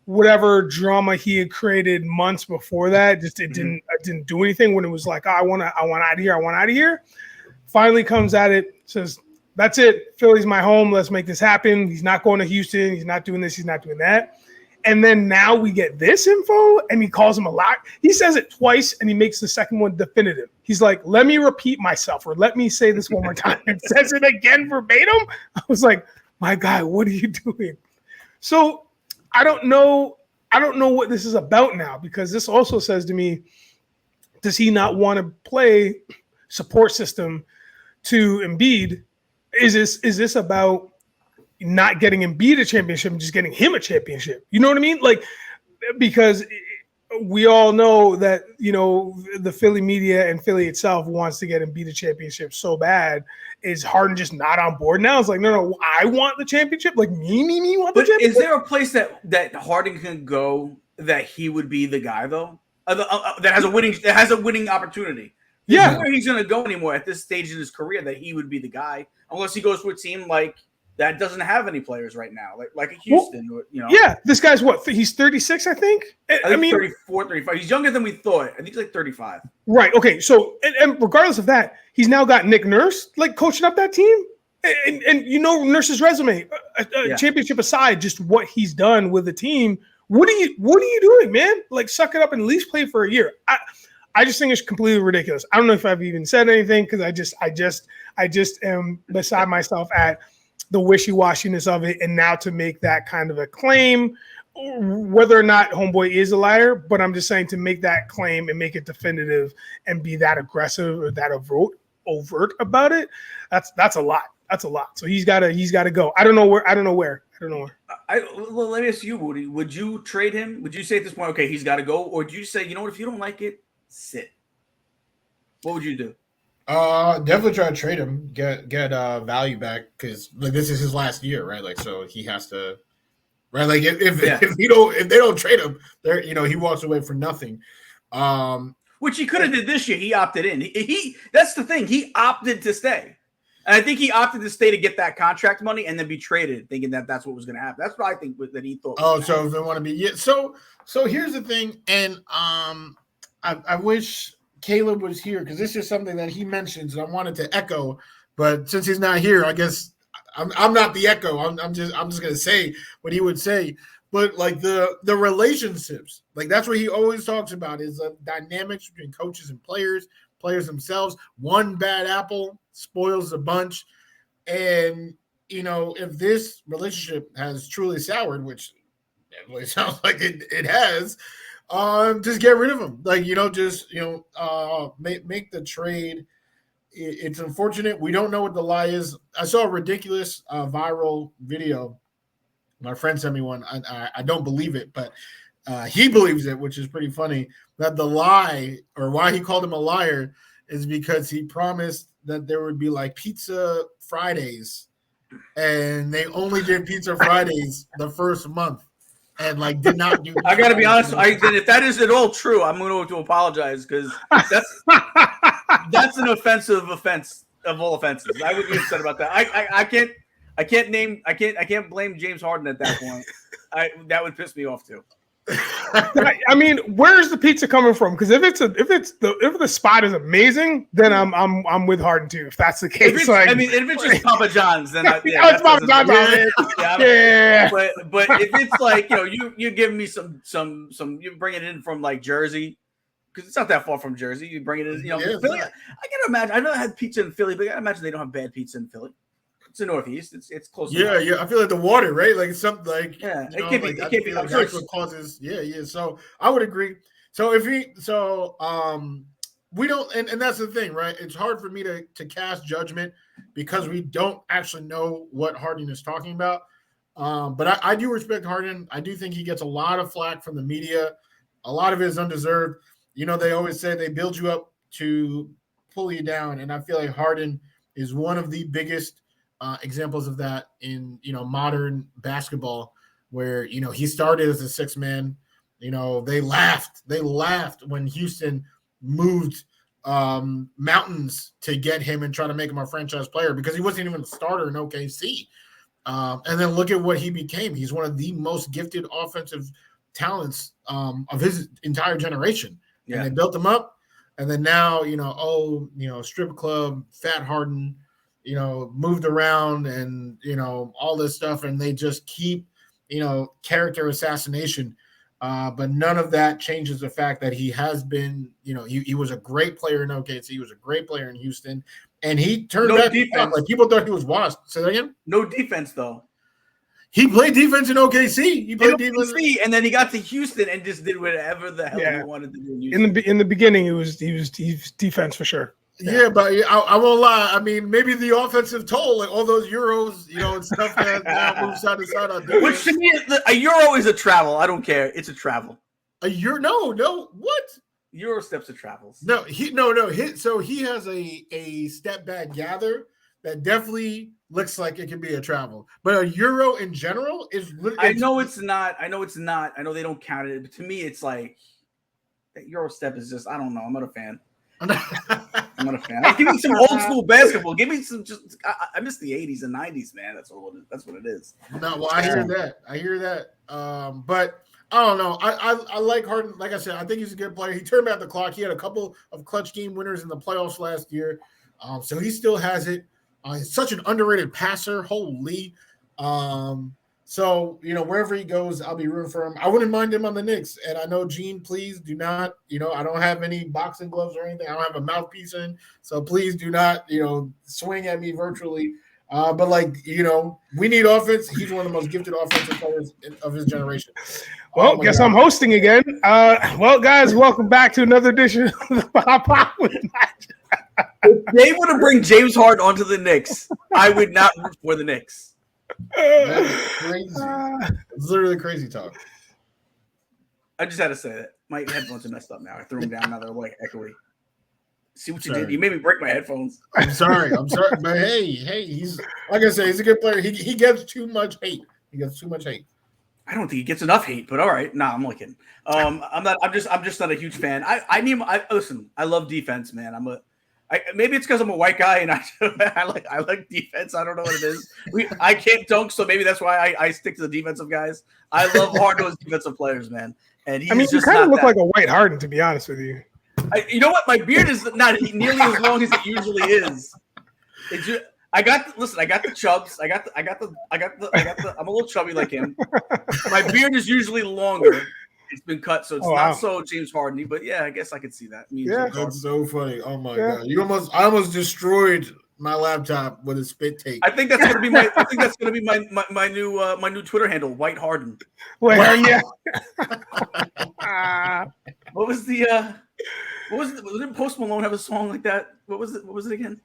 whatever drama he had created months before that, it didn't do anything. When it was like, I want out of here. Finally comes at it, says, that's it, Philly's my home, let's make this happen. He's not going to Houston, he's not doing this, he's not doing that. And then now we get this info, and he calls him a liar. He says it twice, and he makes the second one definitive. He's like, let me repeat myself, or let me say this one more time. And says it again verbatim. I was like, my guy, what are you doing? So I don't know what this is about now, because this also says to me, does he not want to play support system to Embiid? Is this about not getting Embiid a championship and just getting him a championship? You know what I mean? Like, because we all know that, the Philly media and Philly itself wants to get Embiid a championship so bad. Is Harden just not on board now? It's like, no, I want the championship. Like, me want the championship. Is there a place that Harden can go that he would be the guy, though? That has a winning opportunity? Yeah. Where he's going to go anymore at this stage in his career that he would be the guy, unless he goes to a team like that doesn't have any players right now, like a Houston. Yeah, this guy's what? He's 36, I think. I mean, 34, 35. He's younger than we thought. I think he's like 35. Right. Okay. So, and regardless of that, he's now got Nick Nurse like coaching up that team, and Nurse's resume, championship aside, just what he's done with the team. What are you doing, man? Like, suck it up and at least play for a year. I just think it's completely ridiculous. I don't know if I've even said anything, because I just am beside myself at the wishy-washiness of it, and now to make that kind of a claim, whether or not homeboy is a liar, but I'm just saying, to make that claim and make it definitive and be that aggressive or that overt about it, that's a lot. That's a lot. So he's got to go. I don't know where. Well, let me ask you, Wudi. Would you trade him? Would you say at this point, okay, he's got to go, or do you say, you know what, if you don't like it, sit? What would you do? Definitely try to trade him, get value back, because like this is his last year, right? Like, so he has to, right? Like if they don't trade him, he walks away for nothing. Which he could have did this year. He opted in. He that's the thing. He opted to stay. And I think he opted to stay to get that contract money and then be traded, thinking that that's what was going to happen. That's what I think that he thought. Oh, so if they want to be so here's the thing, and I wish Caleeb was here because this is something that he mentions and I wanted to echo, but since he's not here, I guess I'm not the echo. I'm just gonna say what he would say. But like the relationships, like that's what he always talks about is the dynamics between coaches and players themselves. One bad apple spoils the bunch. And, if this relationship has truly soured, which it sounds like it has, just get rid of him. Like, make the trade. It's unfortunate. We don't know what the lie is. I saw a ridiculous viral video. My friend sent me one. I don't believe it, but he believes it, which is pretty funny, that the lie or why he called him a liar is because he promised that there would be like pizza Fridays and they only did pizza Fridays the first month and like did not do. I got to be honest. If that is at all true, I'm going to apologize because that's an offense of all offenses. I would be upset about that. I can't blame James Harden at that point. That would piss me off too. I mean, where's the pizza coming from? Because if the spot is amazing, then I'm with Harden too. If that's the case, if it's just Papa John's, then it's Papa John's. Yeah. But if it's like you give me some you bring it in from like Jersey because it's not that far from Jersey. You bring it in, Philly. I gotta imagine. I know I had pizza in Philly, but I gotta imagine they don't have bad pizza in Philly. It's the Northeast. It's close. Yeah. I feel like the water, right? Like something like it can't be. Like that's what causes. Yeah. So I would agree. So we don't, and that's the thing, right? It's hard for me to cast judgment because we don't actually know what Harden is talking about. But I do respect Harden. I do think he gets a lot of flack from the media. A lot of it is undeserved. They always say they build you up to pull you down, and I feel like Harden is one of the biggest examples of that in modern basketball, where he started as a six man. They laughed when Houston moved mountains to get him and try to make him a franchise player because he wasn't even a starter in OKC. And then look at what he became. He's one of the most gifted offensive talents of his entire generation. Yeah. And they built him up, and then now strip club, fat Harden. Moved around and, all this stuff. And they just keep, character assassination. But none of that changes the fact that he has been, he was a great player in OKC. He was a great player in Houston. And he turned back. Like people thought he was washed. Say that again? No defense, though. He played defense in OKC. He played defense. And then he got to Houston and just did whatever the hell he wanted to do. In the beginning, he was defense for sure. Yeah, but I won't lie. I mean, maybe the offensive toll, like all those euros, and stuff that now moves side to side on defense. Which to me, a euro is a travel. I don't care. It's a travel. A euro? No. What? Euro steps of travels. No. So he has a step back gather that definitely looks like it can be a travel. But a euro in general is. I know it's not. I know they don't count it. But to me, it's like that euro step is just. I don't know. I'm not a fan. I'm not a fan. Give me some old school basketball. Give me some. I miss the 80s and 90s, man. That's what it is. No, well, I hear that. But I don't know. I like Harden. Like I said, I think he's a good player. He turned back the clock. He had a couple of clutch game winners in the playoffs last year. So he still has it. He's such an underrated passer. Holy. So, wherever he goes, I'll be rooting for him. I wouldn't mind him on the Knicks. And I know, Gene, please do not, I don't have any boxing gloves or anything. I don't have a mouthpiece in. So please do not, swing at me virtually. But we need offense. He's one of the most gifted offensive players of his generation. Well, guess I'm hosting again. Well, guys, welcome back to another edition of the Pop with Nigel. If they were to bring James Harden onto the Knicks, I would not root for the Knicks. That's crazy. It's literally crazy talk. I just had to say that. My headphones are messed up now. I threw them down. Now they're like echoey. See what you did? You made me break my headphones. I'm sorry. But hey, he's like I said, he's a good player. He gets too much hate. I don't think he gets enough hate, but all right. Nah, I'm only kidding. I'm just not a huge fan. Listen, I love defense, man. Maybe it's because I'm a white guy and I like defense. I don't know what it is. I can't dunk, so maybe that's why I stick to the defensive guys. I love hard-nosed defensive players, man. And you kind of look like a white Harden, to be honest with you. You know what? My beard is not nearly as long as it usually is. I got the chubs. I'm a little chubby like him. My beard is usually longer. It's been cut, so it's not so James Harden, but yeah, I guess I could see that. That's so funny. Oh my god, I almost destroyed my laptop with a spit take. I think that's gonna be my new Twitter handle, White Harden. What was didn't Post Malone have a song like that? What was it again?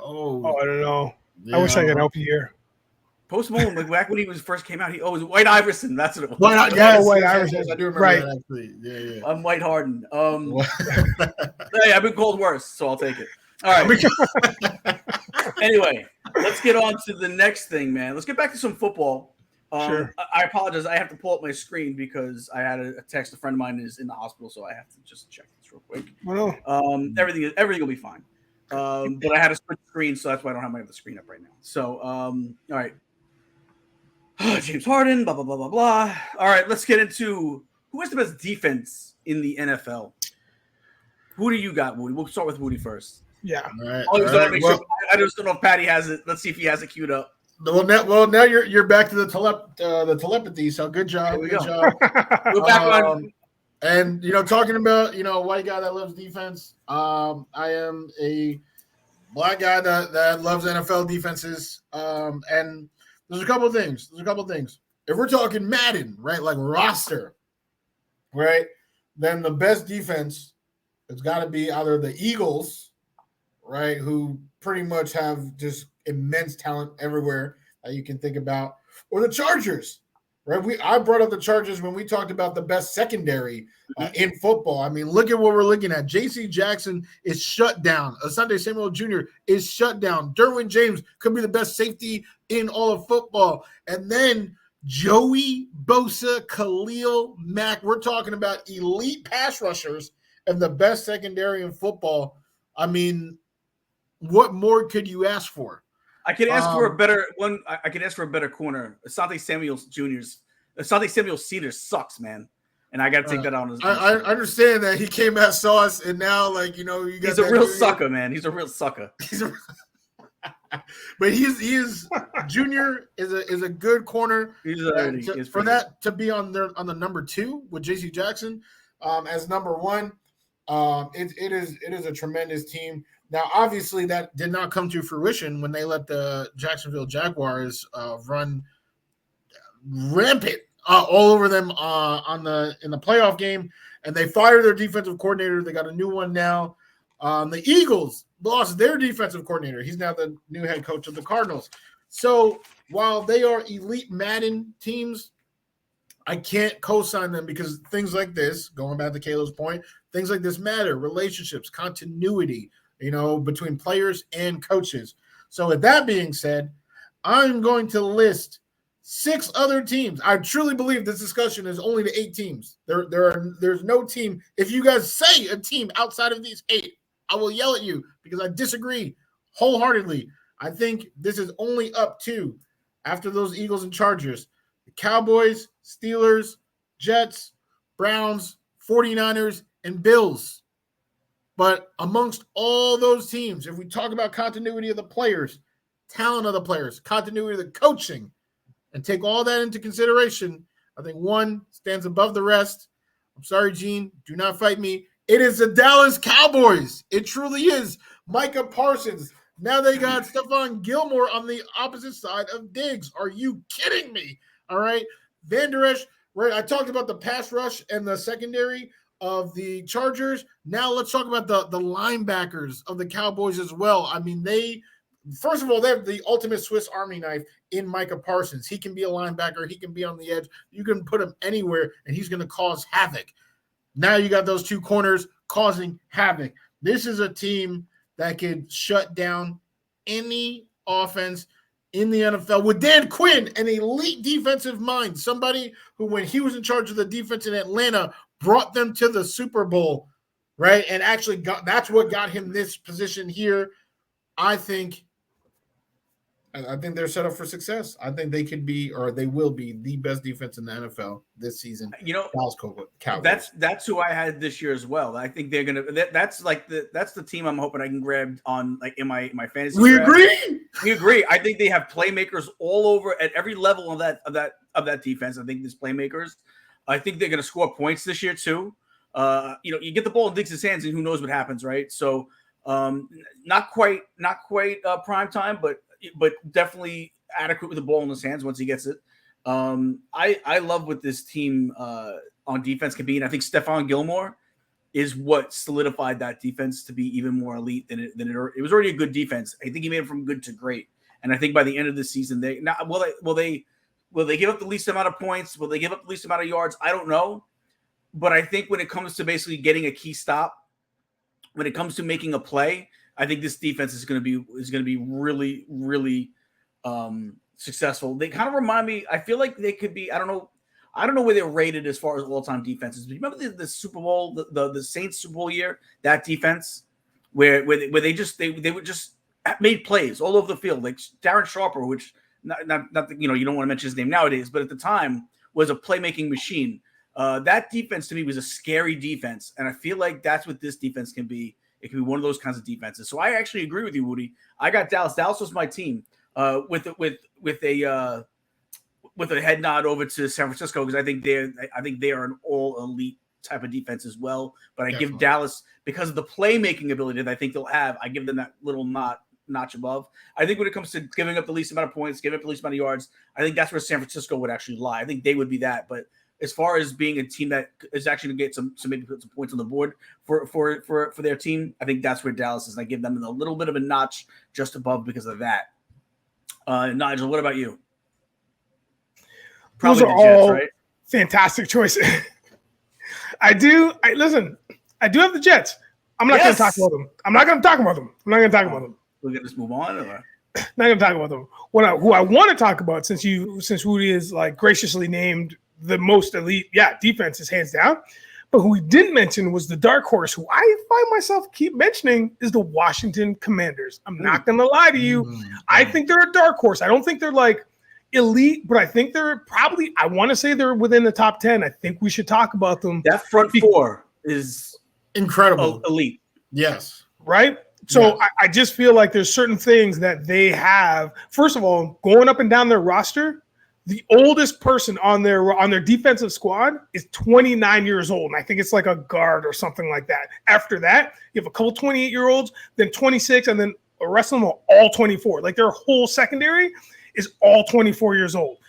Oh, I don't know. Yeah, I wish I could help you here. Post Malone, like back when he first came out, it was White Iverson. That's what it was. White Iverson. I do remember that actually. Yeah. I'm White Harden. Hey, I've been called worse, so I'll take it. All right. Anyway, let's get on to the next thing, man. Let's get back to some football. Sure. I apologize. I have to pull up my screen because I had a text. A friend of mine is in the hospital, so I have to just check this real quick. Everything will be fine. But I had to switch screens, so that's why I don't have my other screen up right now. So, all right. James Harden, blah, blah, blah, blah, blah. All right, let's get into who has the best defense in the NFL. Who do you got, Wudi? We'll start with Wudi first. Yeah. All right. Sure. I just don't know if Patty has it. Let's see if he has it queued up. Well, now you're back to the telepathy. So good job. Good job. We're back on. And talking about white guy that loves defense. I am a black guy that loves NFL defenses. And there's a couple of things. If we're talking Madden, right, like roster, right, then the best defense has got to be either the Eagles, right, who pretty much have just immense talent everywhere that you can think about, or the Chargers, right? I brought up the Chargers when we talked about the best secondary in football. I mean, look at what we're looking at. J.C. Jackson is shut down. Asante Samuel Jr. is shut down. Derwin James could be the best safety in all of football. And then Joey Bosa, Khalil Mack. We're talking about elite pass rushers and the best secondary in football. I mean, what more could you ask for? I could ask for a better one. I could ask for a better corner. Asante Samuel Senior sucks, man. And I got to take that out. I understand that he came at sauce, and now, you got. He's a real sucker, man. He's a real sucker. But he is Junior is a good corner. For that to be on the number 2 with J.C. Jackson as number 1. It is a tremendous team. Now, obviously, that did not come to fruition when they let the Jacksonville Jaguars run rampant all over them in the playoff game, and they fired their defensive coordinator. They got a new one now. The Eagles lost their defensive coordinator. He's now the new head coach of the Cardinals. So while they are elite Madden teams, I can't co-sign them because things like this, going back to Kayla's point, things like this matter, relationships, continuity, between players and coaches. So with that being said, I'm going to list 6 other teams. I truly believe this discussion is only to 8 teams. There's no team. If you guys say a team outside of these 8, I will yell at you because I disagree wholeheartedly. I think this is only up to, after those Eagles and Chargers, the Cowboys, Steelers, Jets, Browns, 49ers, and Bills. But amongst all those teams, if we talk about continuity of the players, talent of the players, continuity of the coaching, and take all that into consideration, I think one stands above the rest. I'm sorry, Gene. Do not fight me. It is the Dallas Cowboys. It truly is. Micah Parsons. Now they got Stephon Gilmore on the opposite side of Diggs. Are you kidding me? All right. Van Der Esch, right? I talked about the pass rush and the secondary of the Chargers. Now let's talk about the linebackers of the Cowboys as well. I mean, first of all, they have the ultimate Swiss Army knife in Micah Parsons. He can be a linebacker. He can be on the edge. You can put him anywhere, and he's going to cause havoc. Now you got those 2 corners causing havoc. This is a team that could shut down any offense in the NFL with Dan Quinn, an elite defensive mind, somebody who, when he was in charge of the defense in Atlanta, brought them to the Super Bowl, right? And actually that's what got him this position here. I think they're set up for success. I think they could be, or they will be, the best defense in the NFL this season. Dallas Cowboys. That's who I had this year as well. I think they're gonna. That's the team I'm hoping I can grab on in my fantasy. We draft. agree. We agree. I think they have playmakers all over at every level of that defense. I think there's playmakers. I think they're gonna score points this year too. You get the ball in Diggs' hands, and who knows what happens, right? So, not quite prime time, but definitely adequate with the ball in his hands once he gets it. I love what this team on defense can be, and I think Stephon Gilmore is what solidified that defense to be even more elite than it was already a good defense. I think he made it from good to great, and I think by the end of the season, will they give up the least amount of points? Will they give up the least amount of yards? I don't know, but I think when it comes to basically getting a key stop, when it comes to making a play, I think this defense is going to be really, really successful. They kind of remind me. I feel like they could be. I don't know where they're rated as far as all-time defenses. But remember the Super Bowl, the Saints Super Bowl year, that defense where they would just made plays all over the field, like Darren Sharper, which not you don't want to mention his name nowadays, but at the time was a playmaking machine. That defense to me was a scary defense, and I feel like that's what this defense can be. It can be one of those kinds of defenses. So I actually agree with you, Wudi. I got Dallas. Dallas was my team. With a head nod over to San Francisco because I think they are an all elite type of defense as well. But I give Dallas, because of the playmaking ability that I think they'll have, I give them that little notch above. I think when it comes to giving up the least amount of points, giving up the least amount of yards, I think that's where San Francisco would actually lie. I think they would be that. But as far as being a team that is actually going to get some maybe put some points on the board for their team, I think that's where Dallas is. And I give them a little bit of a notch just above because of that. Nigel, what about you? Probably those are Jets, all right? Fantastic choices. I do have the Jets. I'm not going to talk about them. I'm not going to talk about them. We're going to just move on? Or? Not going to talk about them. Who I want to talk about, since Wudi is like graciously named the most elite, defense is hands down. But who we didn't mention was the dark horse, who I find myself keep mentioning, is the Washington Commanders. I'm not going to lie to you. I think they're a dark horse. I don't think they're like elite, but I think they're probably, I want to say they're within the top 10. I think we should talk about them. That front four is incredible. Elite. Yes. Right? So yes. I just feel like there's certain things that they have. First of all, going up and down their roster, the oldest person on their defensive squad is 29 years old. And I think it's like a guard or something like that. After that, you have a couple 28-year-olds, then 26, and then the rest of them are all 24. Like their whole secondary is all 24 years old.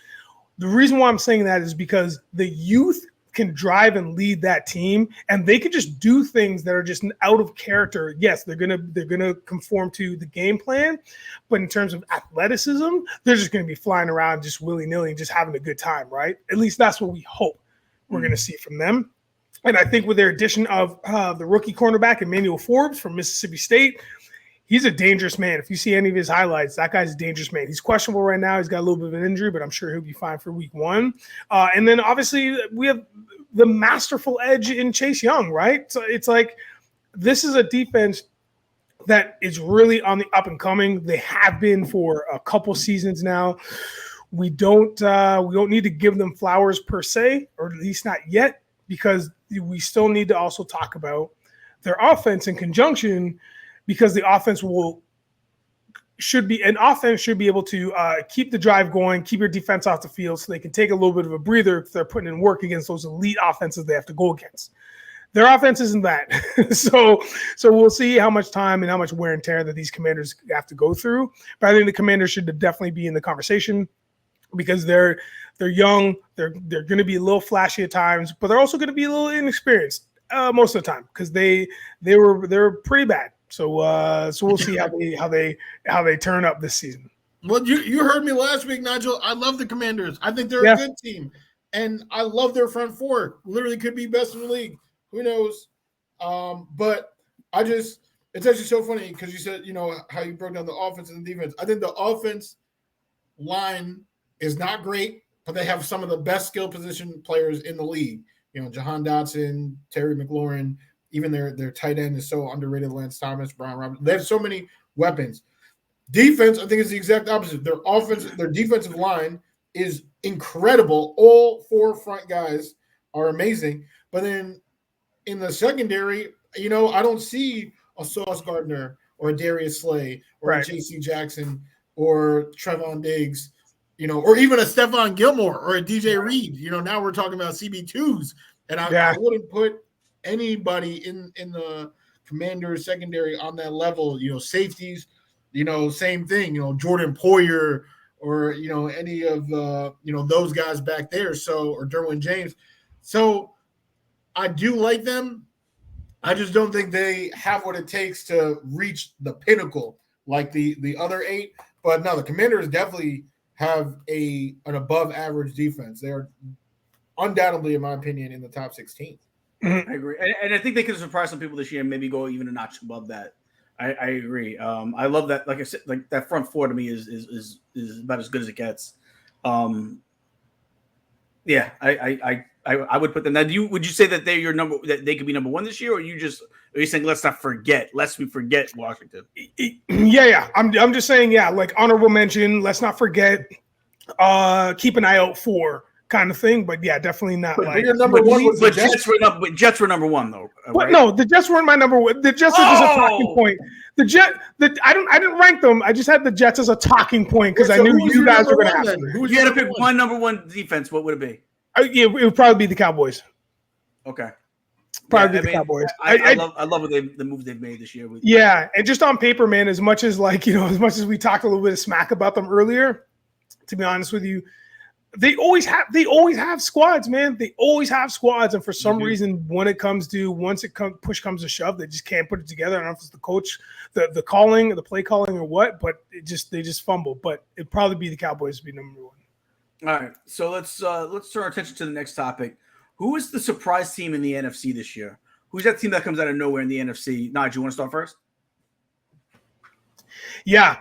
The reason why I'm saying that is because the youth can drive and lead that team, and they can just do things that are just out of character. Yes, they're gonna conform to the game plan, but in terms of athleticism, they're just gonna be flying around just willy-nilly and just having a good time, right? At least that's what we hope we're gonna see from them. And I think with their addition of the rookie cornerback Emmanuel Forbes from Mississippi State, he's a dangerous man. If you see any of his highlights, that guy's a dangerous man. He's questionable right now. He's got a little bit of an injury, but I'm sure he'll be fine for week 1. And then obviously we have the masterful edge in Chase Young, right? So it's like this is a defense that is really on the up and coming. They have been for a couple seasons now. We don't need to give them flowers per se, or at least not yet, because we still need to also talk about their offense in conjunction, because the offense should be able to keep the drive going, keep your defense off the field so they can take a little bit of a breather if they're putting in work against those elite offenses they have to go against. Their offense isn't that. So we'll see how much time and how much wear and tear that these Commanders have to go through. But I think the Commanders should definitely be in the conversation because they're young, they're going to be a little flashy at times, but they're also going to be a little inexperienced most of the time because they're pretty bad. So we'll see how they turn up this season. Well, you heard me last week, Nigel. I love the Commanders. I think they're a good team, and I love their front four. Literally could be best in the league. Who knows? But it's actually so funny because you said how you broke down the offense and the defense. I think the offense line is not great, but they have some of the best skill position players in the league. Jahan Dotson, Terry McLaurin. Even their tight end is so underrated. Lance Thomas, Brian Robinson. They have so many weapons. Defense, I think, is the exact opposite. Their defensive line is incredible. All 4 front guys are amazing. But then in the secondary, I don't see a Sauce Gardner or a Darius Slay or a J.C. Jackson or Trevon Diggs, or even a Stephon Gilmore or a DJ Reed. Now we're talking about CB2s. And I wouldn't put anybody in the Commanders secondary on that level. Safeties, same thing. Jordan Poyer or any of those guys back there. Or Derwin James. So I do like them. I just don't think they have what it takes to reach the pinnacle like the other 8. But no, the Commanders definitely have an above average defense. They are undoubtedly, in my opinion, in the top 16. I agree. And I think they could surprise some people this year and maybe go even a notch above that. I agree. I love that. Like I said, like that front 4 to me is about as good as it gets. Yeah, I would put them. Now, would you say that that they could be number 1 this year, or are you saying lest we forget Washington? Yeah. I'm just saying, like honorable mention. Let's not forget. Keep an eye out for kind of thing, but definitely not. But like number 1. But Jets were number 1 though. But right? No, the Jets weren't my number 1. The Jets are just a talking point. I didn't rank them. I just had the Jets as a talking point because I knew you guys were going to have them. You had to pick one number 1 defense. What would it be? It would probably be the Cowboys. Okay. Probably the Cowboys. I love the moves they've made this year. And just on paper, man, as much as we talked a little bit of smack about them earlier, to be honest with you, they always have squads, man. They always have squads, and for some reason, once push comes to shove, they just can't put it together. I don't know if it's the coach, the calling, the play calling, or what, but they just fumble. But it'd probably be the Cowboys to be number 1. All right, so let's turn our attention to the next topic. Who is the surprise team in the NFC this year? Who's that team that comes out of nowhere in the NFC? Nigel, you want to start first? Yeah,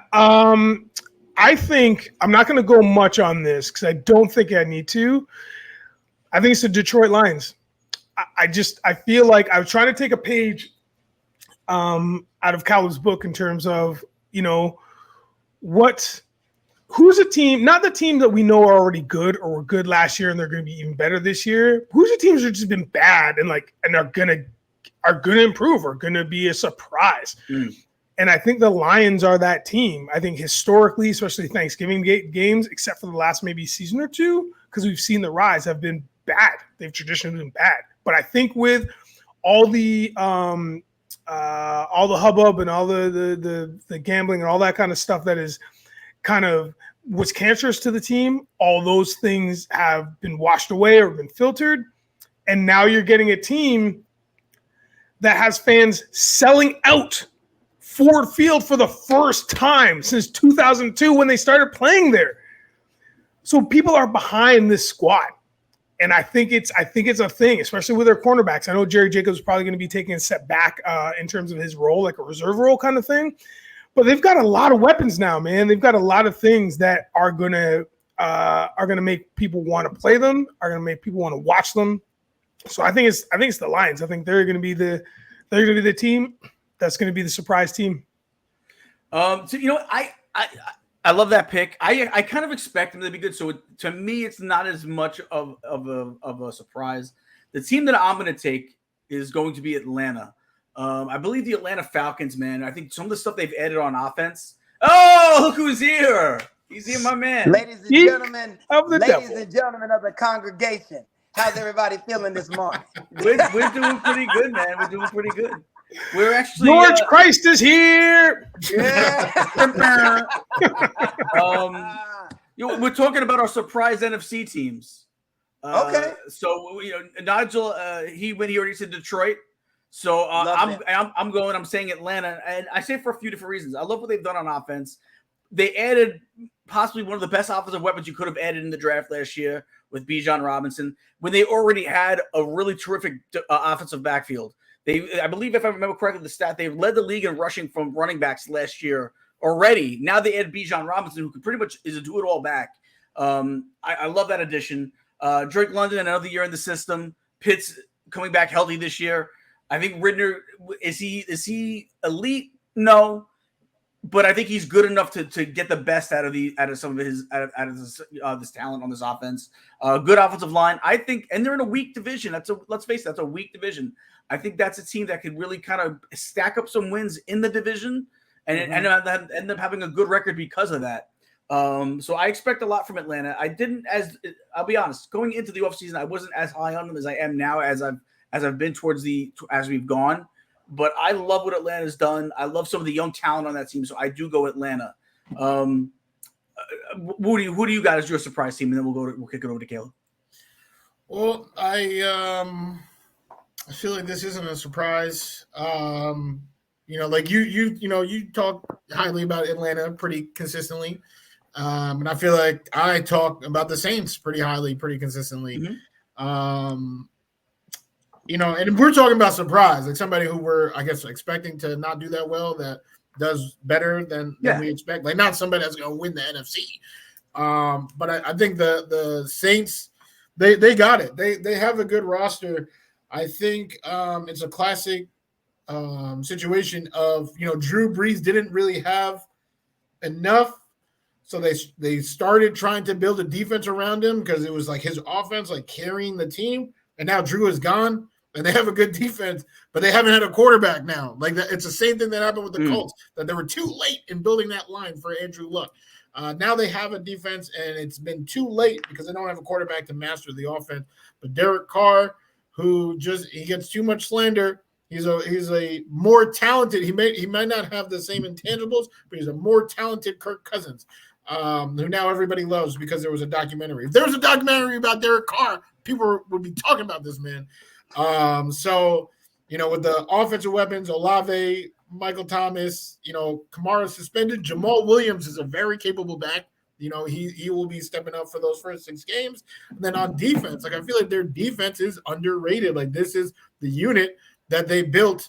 I think I'm not going to go much on this because I don't think I need to. I think it's the Detroit Lions. I feel like I was trying to take a page out of Caleeb's book in terms of who's a team, not the team that we know are already good or were good last year and they're going to be even better this year. Who's the teams that have just been bad and are going to improve or going to be a surprise. And I think the Lions are that team. I think historically, especially Thanksgiving games, except for the last maybe season or 2, because we've seen the rise, have been bad. They've traditionally been bad. But I think with all the hubbub and all the gambling and all that kind of stuff that is kind of was cancerous to the team, all those things have been washed away or been filtered. And now you're getting a team that has fans selling out Ford Field for the first time since 2002 when they started playing there. So people are behind this squad. And I think it's a thing, especially with their cornerbacks. I know Jerry Jacobs is probably going to be taking a step back in terms of his role, like a reserve role kind of thing. But they've got a lot of weapons now, man. They've got a lot of things that are gonna make people want to play them, are gonna make people want to watch them. So I think it's the Lions. I think they're gonna be the team that's gonna be the surprise team. So I love that pick. I kind of expect them to be good. So to me, it's not as much of a surprise. The team that I'm going to take is going to be Atlanta. I believe the Atlanta Falcons, man. I think some of the stuff they've added on offense. Oh, look who's here. He's here, my man. Ladies and gentlemen of the congregation, how's everybody feeling this morning? We're doing pretty good, man. We're doing pretty good. We're actually George Christ is here. Yeah. We're talking about our surprise NFC teams. Okay. So Nigel, he already said Detroit. So I'm saying Atlanta, and I say it for a few different reasons. I love what they've done on offense. They added possibly one of the best offensive weapons you could have added in the draft last year with Bijan Robinson, when they already had a really terrific offensive backfield. I believe, if I remember correctly, the stat, they led the league in rushing from running backs last year already. Now they add Bijan Robinson, who pretty much is a do-it-all back. I love that addition. Drake London, another year in the system. Pitts coming back healthy this year. I think Ridder is he elite? No, but I think he's good enough to get the best out of some of his this talent on this offense. Good offensive line, I think, and they're in a weak division. Let's face it, that's a weak division. I think that's a team that could really kind of stack up some wins in the division and end up having a good record because of that. So I expect a lot from Atlanta. I'll be honest, going into the offseason, I wasn't as high on them as I am now as I've been as we've gone. But I love what Atlanta's done. I love some of the young talent on that team, so I do go Atlanta. Wudi, who do you got as your surprise team? And then we'll kick it over to Caleb. Well, I feel like this isn't a surprise. Like you talk highly about Atlanta pretty consistently. And I feel like I talk about the Saints pretty highly, pretty consistently. Mm-hmm. And we're talking about surprise, like somebody who we're, I guess, expecting to not do that well, that does better than we expect. Like not somebody that's going to win the NFC. But I think the Saints, they got it. They have a good roster. I think it's a classic situation of, Drew Brees didn't really have enough. So they started trying to build a defense around him because it was like his offense, like carrying the team. And now Drew is gone, and they have a good defense, but they haven't had a quarterback now. Like that, it's the same thing that happened with the Colts, that they were too late in building that line for Andrew Luck. Now they have a defense, and it's been too late because they don't have a quarterback to master the offense. But Derek Carr, who he gets too much slander. He's a more talented. He might not have the same intangibles, but he's a more talented Kirk Cousins, who now everybody loves because there was a documentary. If there was a documentary about Derek Carr, people would be talking about this man. So with the offensive weapons, Olave, Michael Thomas, Kamara suspended. Jamal Williams is a very capable back. He will be stepping up for those first 6 games. And then on defense, like I feel like their defense is underrated. Like this is the unit that they built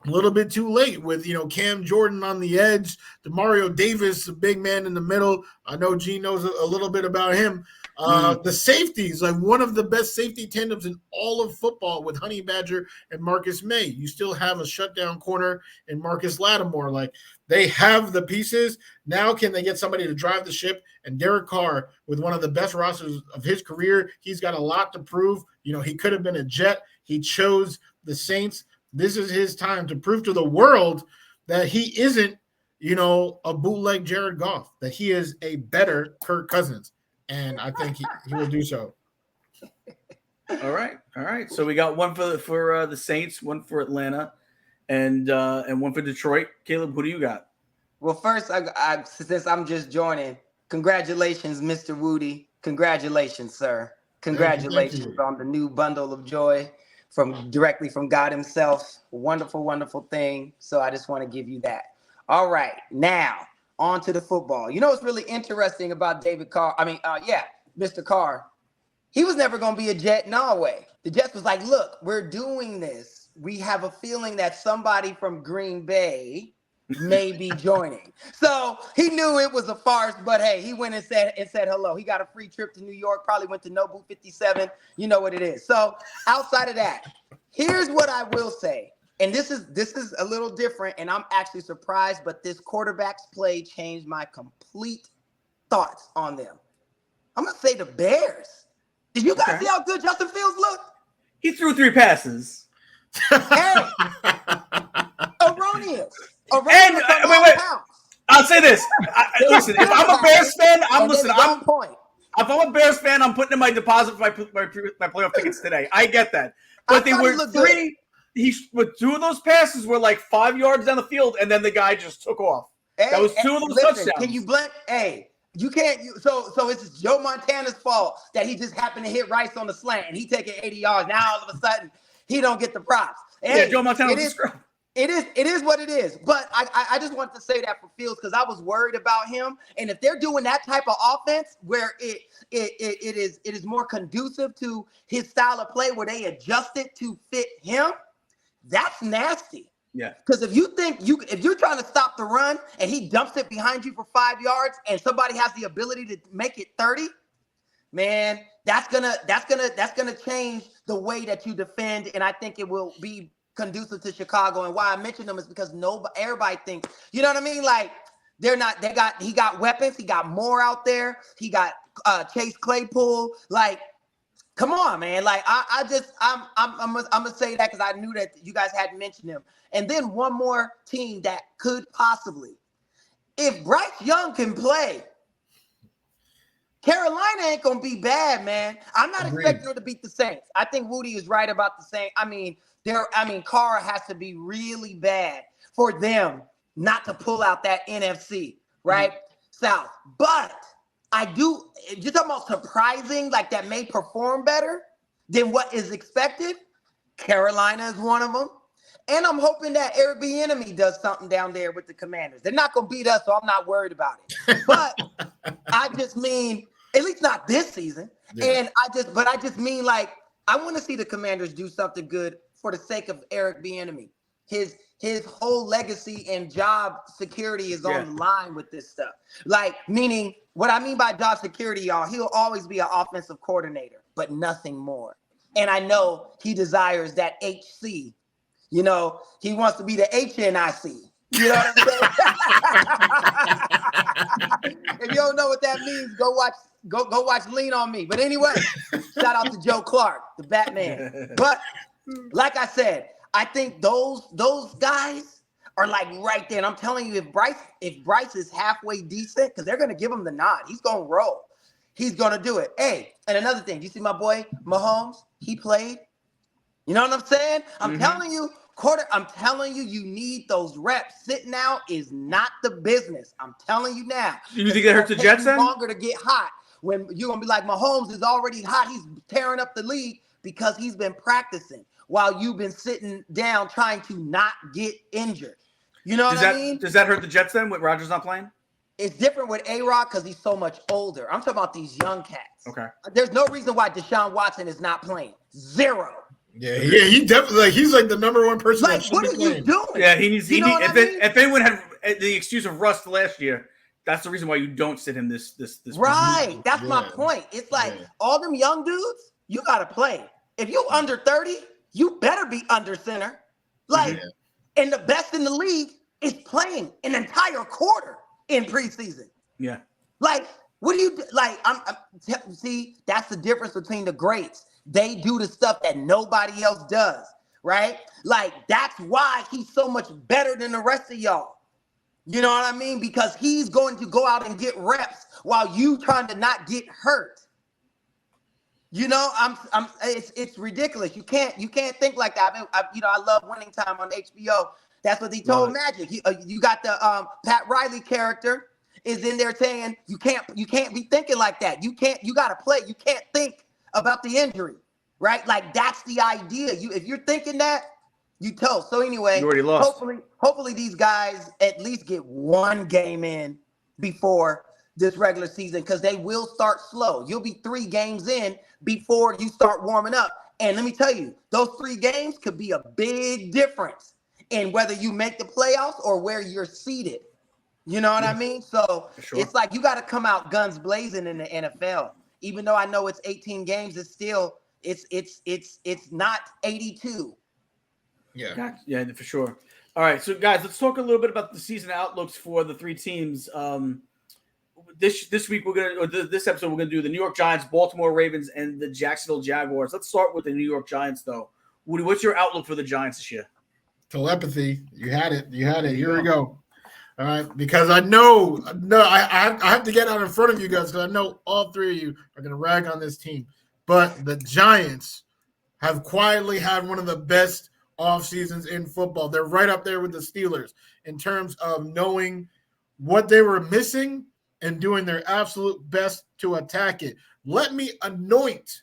a little bit too late with, Cam Jordan on the edge, DeMario Davis, a big man in the middle. I know Gene knows a little bit about him. The safeties, like one of the best safety tandems in all of football with Honey Badger and Marcus May. You still have a shutdown corner in Marcus Lattimore. Like they have the pieces. Now can they get somebody to drive the ship? And Derek Carr, with one of the best rosters of his career, he's got a lot to prove. He could have been a Jet. He chose the Saints. This is his time to prove to the world that he isn't, a bootleg Jared Goff, that he is a better Kirk Cousins. And I think he will do so. All right. So we got one for the Saints, one for Atlanta, and one for Detroit. Caleb, who do you got? Well, first, I since I'm just joining, congratulations, Mr. Wudi. Congratulations, sir. Congratulations on the new bundle of joy directly from God himself. Wonderful, wonderful thing. So I just want to give you that. All right, now on to the football. What's really interesting about Mr. Carr? He was never going to be a Jet in our way. The Jets was like, look, we're doing this. We have a feeling that somebody from Green Bay may be joining. So he knew it was a farce, but hey, he went and said hello. He got a free trip to New York, probably went to Nobu 57. You know what it is. So outside of that, here's what I will say. And this is a little different, and I'm actually surprised, but this quarterback's play changed my complete thoughts on them. I'm going to say the Bears. Did you guys see how good Justin Fields looked? He threw 3 passes. Hey, erroneous. And wait. I'll say this. Listen, if I'm a Bears fan, if I'm a Bears fan, I'm putting in my deposit for my playoff tickets today. I get that. But they were 3. With 2 of those passes were like 5 yards down the field, and then the guy just took off. That was 2 of those touchdowns. Can you blend? Hey, you can't. So it's Joe Montana's fault that he just happened to hit Rice on the slant, and he taking 80 yards. Now all of a sudden he don't get the props. Hey, Joe Montana was a scrub. It is what it is. But I just wanted to say that for Fields because I was worried about him. And if they're doing that type of offense where it is more conducive to his style of play, where they adjust it to fit him, that's nasty. Yeah. Because if you're trying to stop the run and he dumps it behind you for 5 yards and somebody has the ability to make it 30, man, that's gonna change the way that you defend. And I think it will be conducive to Chicago. And why I mention them is because everybody thinks, you know what I mean? Like he got weapons. He got more out there. He got Chase Claypool. Like, come on, man. Like I'm gonna say that because I knew that you guys hadn't mentioned him. And then one more team that could possibly, if Bryce Young can play, Carolina ain't gonna be bad, man. I'm not expecting her to beat the Saints. I think Wudi is right about the Saints. I mean, Carr has to be really bad for them not to pull out that NFC, right? South. But I do, if you're talking about surprising, like that may perform better than what is expected, Carolina is one of them. And I'm hoping that Eric Bieniemy does something down there with the Commanders. They're not going to beat us, so I'm not worried about it. But I just mean, at least not this season. Yeah. And I just mean, like, I want to see the Commanders do something good for the sake of Eric Bieniemy. His whole legacy and job security is on the line with this stuff. Like, meaning, what I mean by job security, y'all, he'll always be an offensive coordinator, but nothing more. And I know he desires that HC. You know, he wants to be the HNIC. You know what I'm saying? If you don't know what that means, go watch Lean on Me. But anyway, shout out to Joe Clark, the Batman. But like I said, I think those guys are like right there. And I'm telling you, if Bryce is halfway decent, because they're gonna give him the nod, he's gonna roll. He's gonna do it. Hey, and another thing, you see my boy Mahomes? He played. You know what I'm saying? I'm telling you, you need those reps. Sitting out is not the business. I'm telling you now. You think that hurts the Jets then? Longer to get hot. When you're gonna be like, Mahomes is already hot. He's tearing up the league because he's been practicing while you've been sitting down trying to not get injured. You know what I mean? Does that hurt the Jets then with Rodgers not playing? It's different with A-Rod because he's so much older. I'm talking about these young cats. Okay. There's no reason why Deshaun Watson is not playing. Zero. Yeah, he definitely he's like the number one person. Like, what are you doing? Yeah, he needs. If anyone had the excuse of rust last year, that's the reason why you don't sit him this. Right. That's my point. It's like all them young dudes, you gotta play. If you under 30, you better be under center. Like, and the best in the league is playing an entire quarter in preseason. Yeah. Like, what do you like? See, that's the difference between the greats. They do the stuff that nobody else does, right? Like, that's why he's so much better than the rest of y'all. You know what I mean? Because he's going to go out and get reps while you trying to not get hurt. You know, it's ridiculous. You can't think like that. I love Winning Time on HBO. That's what he told Magic. You got the Pat Riley character is in there saying you can't be thinking like that. You got to play. You can't think about the injury, right? Like, that's the idea. If you're thinking that, you toast. So anyway, you already lost. Hopefully these guys at least get one game in before this regular season, because they will start slow. You'll be 3 games in before you start warming up. And let me tell you, those 3 games could be a big difference in whether you make the playoffs or where you're seated. You know what I mean? So It's like you got to come out guns blazing in the NFL. Even though I know it's 18 games, it's still it's not 82. Yeah, for sure. All right, so guys, let's talk a little bit about the season outlooks for the 3 teams. This week this episode we're gonna do the New York Giants, Baltimore Ravens, and the Jacksonville Jaguars. Let's start with the New York Giants, though. Wudi, what's your outlook for the Giants this year? Telepathy. You had it. Here we go. All right, because I know I have to get out in front of you guys because I know all 3 of you are going to rag on this team. But the Giants have quietly had one of the best off seasons in football. They're right up there with the Steelers in terms of knowing what they were missing and doing their absolute best to attack it. Let me anoint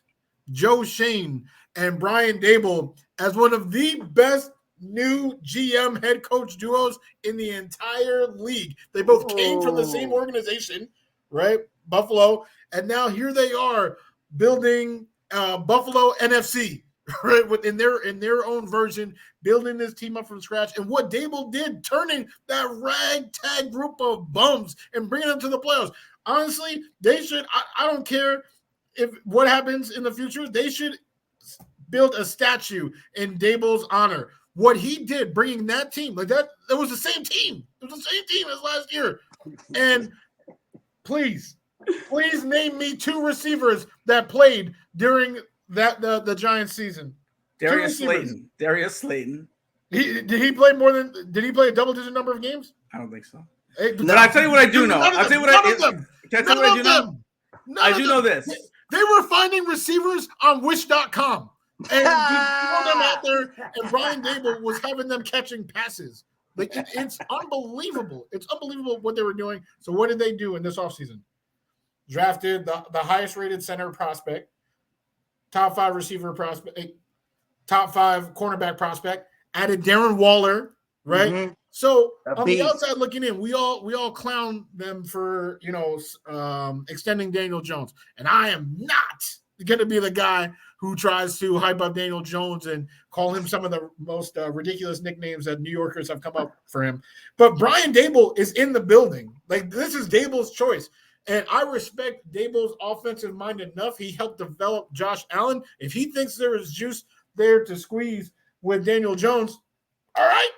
Joe Shane and Brian Daboll as one of the best new GM head coach duos in the entire league. They both came from the same organization, right? Buffalo. And now here they are building Buffalo NFC, right? In their own version, building this team up from scratch. And what Daboll did, turning that ragtag group of bums and bringing them to the playoffs. Honestly, they should, I don't care if what happens in the future, they should build a statue in Daboll's honor. what he did, bringing that team like that, it was the same team. It was the same team as last year. And please name me 2 receivers that played during the Giants season. Darius Slayton. Did he play a double-digit number of games? I don't think so. Hey, but I'll tell you what I do know. I'll tell you what I do know. I do know this. They were finding receivers on Wish.com. And you throw them out there, and Brian Dable was having them catching passes. Like it's unbelievable. It's unbelievable what they were doing. So what did they do in this offseason? Drafted the highest rated center prospect, top 5 receiver prospect, top 5 cornerback prospect, added Darren Waller, right? Mm-hmm. So on the outside looking in, we all clown them for extending Daniel Jones, and I am not going to be the guy who tries to hype up Daniel Jones and call him some of the most ridiculous nicknames that New Yorkers have come up for him. But Brian Dable is in the building. Like, this is Dable's choice. And I respect Dable's offensive mind enough. He helped develop Josh Allen. If he thinks there is juice there to squeeze with Daniel Jones, all right,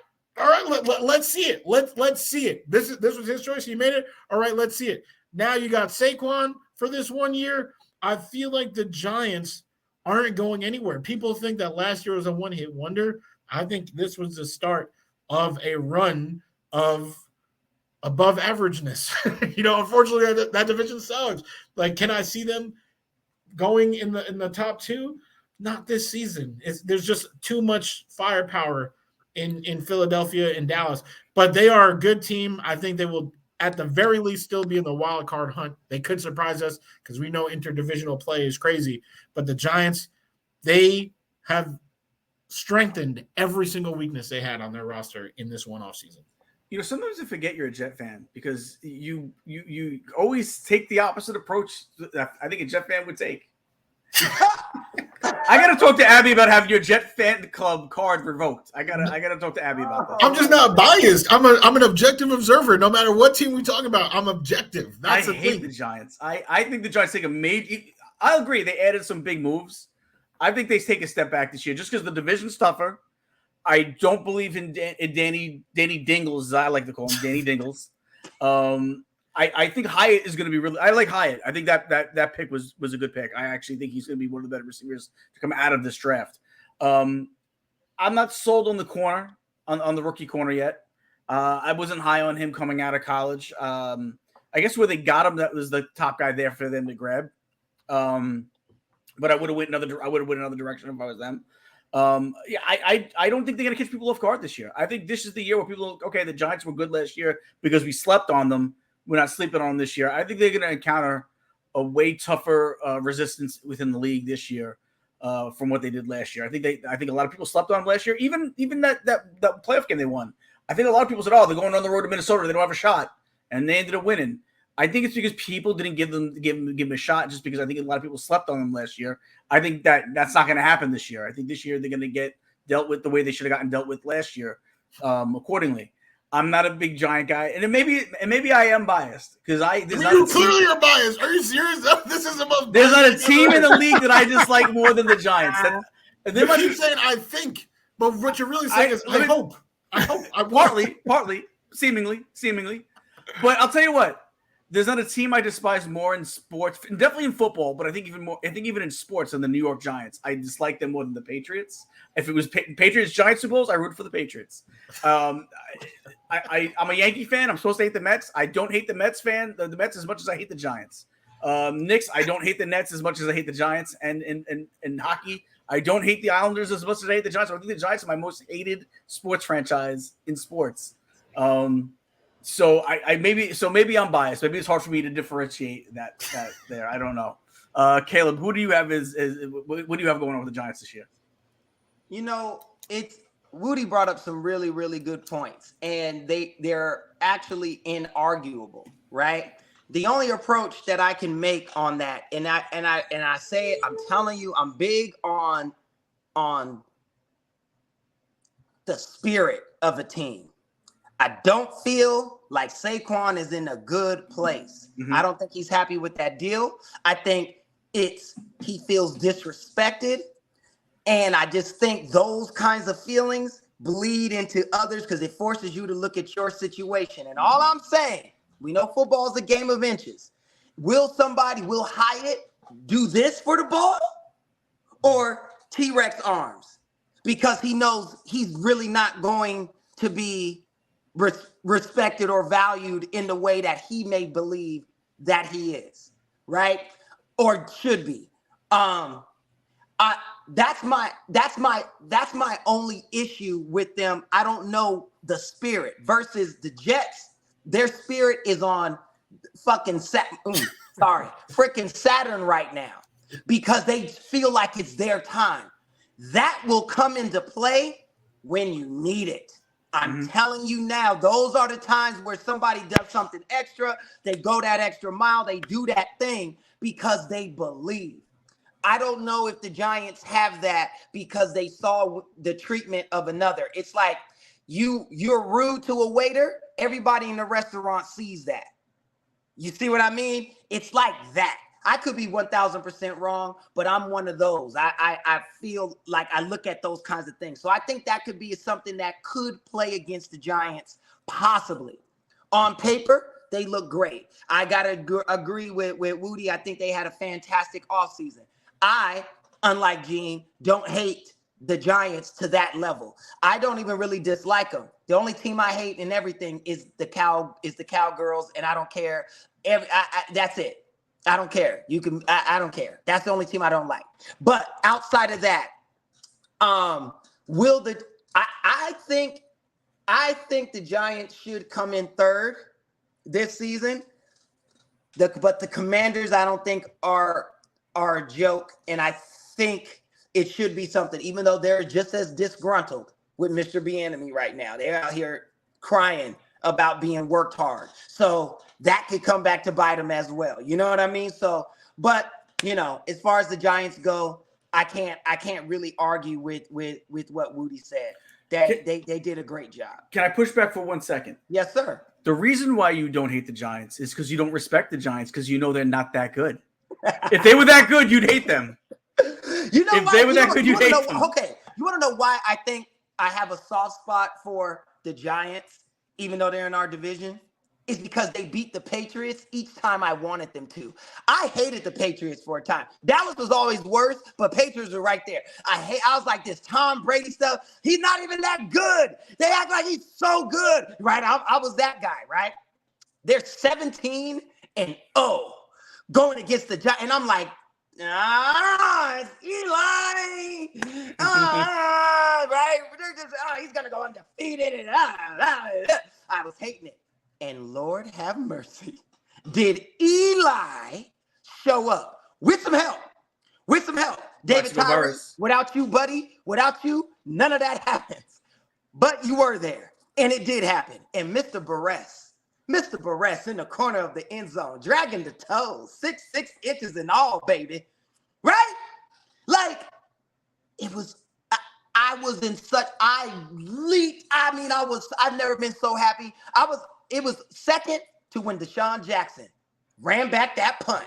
let's see it. Let's see it. This was his choice. He made it. All right, let's see it. Now you got Saquon for this 1 year. I feel like the Giants aren't going anywhere. People think that last year was a one-hit wonder. I think this was the start of a run of above averageness. Unfortunately, that division sucks. Like, can I see them going in the top 2? Not this season. There's just too much firepower in Philadelphia and Dallas. But they are a good team. I think they will, at the very least, still be in the wild card hunt. They could surprise us because we know interdivisional play is crazy. But the Giants, they have strengthened every single weakness they had on their roster in this one offseason. Sometimes I forget you're a Jet fan because you always take the opposite approach that I think a Jet fan would take. I gotta talk to Abby about having your Jet fan club card revoked. I gotta talk to Abby about that. I'm just not biased. I'm an objective observer. No matter what team we talk about, I'm objective. That's I hate the Giants. I think the Giants take a major. I'll agree. They added some big moves. I think they take a step back this year just because the division's tougher. I don't believe in Danny Dingles, as I like to call him, Danny Dingles. I think Hyatt is going to be really – I like Hyatt. I think that pick was a good pick. I actually think he's going to be one of the better receivers to come out of this draft. I'm not sold on the corner, on the rookie corner yet. I wasn't high on him coming out of college. I guess where they got him, that was the top guy there for them to grab. But I would have went another direction if I was them. I don't think they're going to catch people off guard this year. I think this is the year where people – okay, the Giants were good last year because we slept on them. We're not sleeping on them this year. I think they're going to encounter a way tougher resistance within the league this year from what they did last year. I think a lot of people slept on them last year. Even that playoff game they won. I think a lot of people said, "Oh, they're going on the road to Minnesota. They don't have a shot," and they ended up winning. I think it's because people didn't give them a shot just because I think a lot of people slept on them last year. I think that's not going to happen this year. I think this year they're going to get dealt with the way they should have gotten dealt with last year accordingly. I'm not a big Giant guy, and maybe I am biased because you clearly are biased. Are you serious? This is the most. There's not a team in the league that I dislike more than the Giants. You keep saying I think, but what you're really saying is I hope. Partly, seemingly. But I'll tell you what. There's not a team I despise more in sports, definitely in football, but I think even in sports than the New York Giants. I dislike them more than the Patriots. If it was Patriots Giants Super Bowls, I root for the Patriots. I'm a Yankee fan. I'm supposed to hate the Mets. I don't hate the Mets the Mets as much as I hate the Giants. Knicks, I don't hate the Nets as much as I hate the Giants. And in hockey, I don't hate the Islanders as much as I hate the Giants. I think the Giants are my most hated sports franchise in sports. So maybe I'm biased. Maybe it's hard for me to differentiate that there. I don't know. Caleeb, who do you have what do you have going on with the Giants this year? Wudi brought up some really, really good points, and they're actually inarguable, right? The only approach that I can make on that, and I say it, I'm telling you, I'm big on the spirit of a team. I don't feel like Saquon is in a good place. Mm-hmm. I don't think he's happy with that deal. I think he feels disrespected. And I just think those kinds of feelings bleed into others because it forces you to look at your situation. And all I'm saying, we know football is a game of inches. Will Hyatt do this for the ball or T-Rex arms? Because he knows he's really not going to be respected or valued in the way that he may believe that he is, right? Or should be. That's my only issue with them. I don't know the spirit versus the Jets. Their spirit is on fucking freaking Saturn right now because they feel like it's their time. That will come into play when you need it. I'm telling you now, those are the times where somebody does something extra. They go that extra mile. They do that thing because they believe. I don't know if the Giants have that because they saw the treatment of another. It's like you're rude to a waiter. Everybody in the restaurant sees that. You see what I mean? It's like that. I could be 1,000% wrong, but I'm one of those. I feel like I look at those kinds of things. So I think that could be something that could play against the Giants, possibly. On paper, they look great. I got to agree with Wudi. I think they had a fantastic offseason. I, unlike Gene, don't hate the Giants to that level. I don't even really dislike them. The only team I hate in everything is the Cowgirls, and I don't care. That's it. I don't care. I don't care. That's the only team I don't like. But outside of that, I think the Giants should come in third this season. But the Commanders, I don't think are a joke, and I think it should be something, even though they're just as disgruntled with Mr. Bieniemy right now. They're out here crying about being worked hard. So that could come back to bite them as well. You know what I mean? So, but as far as the Giants go, I can't really argue with what Wudi said. They did a great job. Can I push back for 1 second? Yes, sir. The reason why you don't hate the Giants is because you don't respect the Giants because you know they're not that good. If they were that good, you'd hate them. If they were that good, you'd hate them. Okay, you want to know why I think I have a soft spot for the Giants, even though they're in our division? It's because they beat the Patriots each time I wanted them to. I hated the Patriots for a time. Dallas was always worse, but Patriots were right there. I was like, this Tom Brady stuff, he's not even that good. They act like he's so good, right? I was that guy, right? They're 17-0 going against the Giants, and I'm like, it's Eli. Right? They're just, he's going to go undefeated. And I was hating it. And Lord have mercy, did Eli show up with some help? With some help. David Tyree, without you, buddy, without you, none of that happens. But you were there, and it did happen. And Mr. Barres in the corner of the end zone, dragging the toes, 6 inches and all, baby. Right? Like, it was, I was in such, I leaped. I mean, I've never been so happy. It was second to when Deshaun Jackson ran back that punt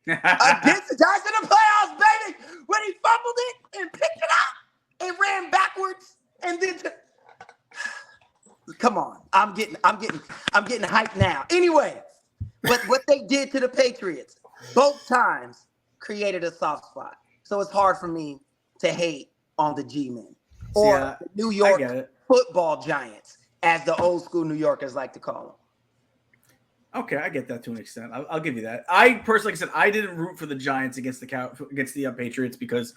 against the Giants in the playoffs, baby. When he fumbled it and picked it up and ran backwards and then come on. I'm getting hyped now. Anyway, but what they did to the Patriots both times created a soft spot. So it's hard for me to hate on the G-men or the New York football Giants, as the old school New Yorkers like to call them. Okay, I get that to an extent. I'll give you that. I personally, like I said, I didn't root for the Giants against the Patriots because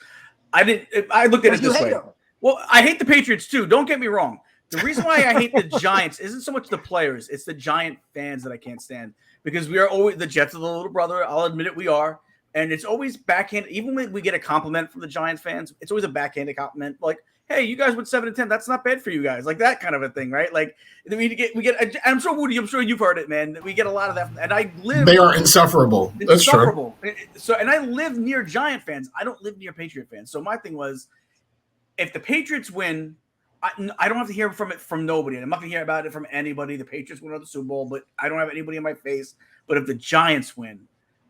I looked at it this way. Well, I hate the Patriots too. Don't get me wrong. The reason why I hate the Giants isn't so much the players; it's the Giant fans that I can't stand because we are always the Jets are the little brother. I'll admit it, we are, and it's always backhand. Even when we get a compliment from the Giants fans, it's always a backhanded compliment, like, hey, you guys went 7-10. That's not bad for you guys. Like that kind of a thing, right? Like we get. I'm sure Wudi, I'm sure you've heard it, man. We get a lot of that. And I live. They are insufferable. That's true. So, and I live near Giant fans. I don't live near Patriot fans. So my thing was, if the Patriots win, I don't have to hear from nobody. I'm not going to hear about it from anybody. The Patriots win the Super Bowl, but I don't have anybody in my face. But if the Giants win,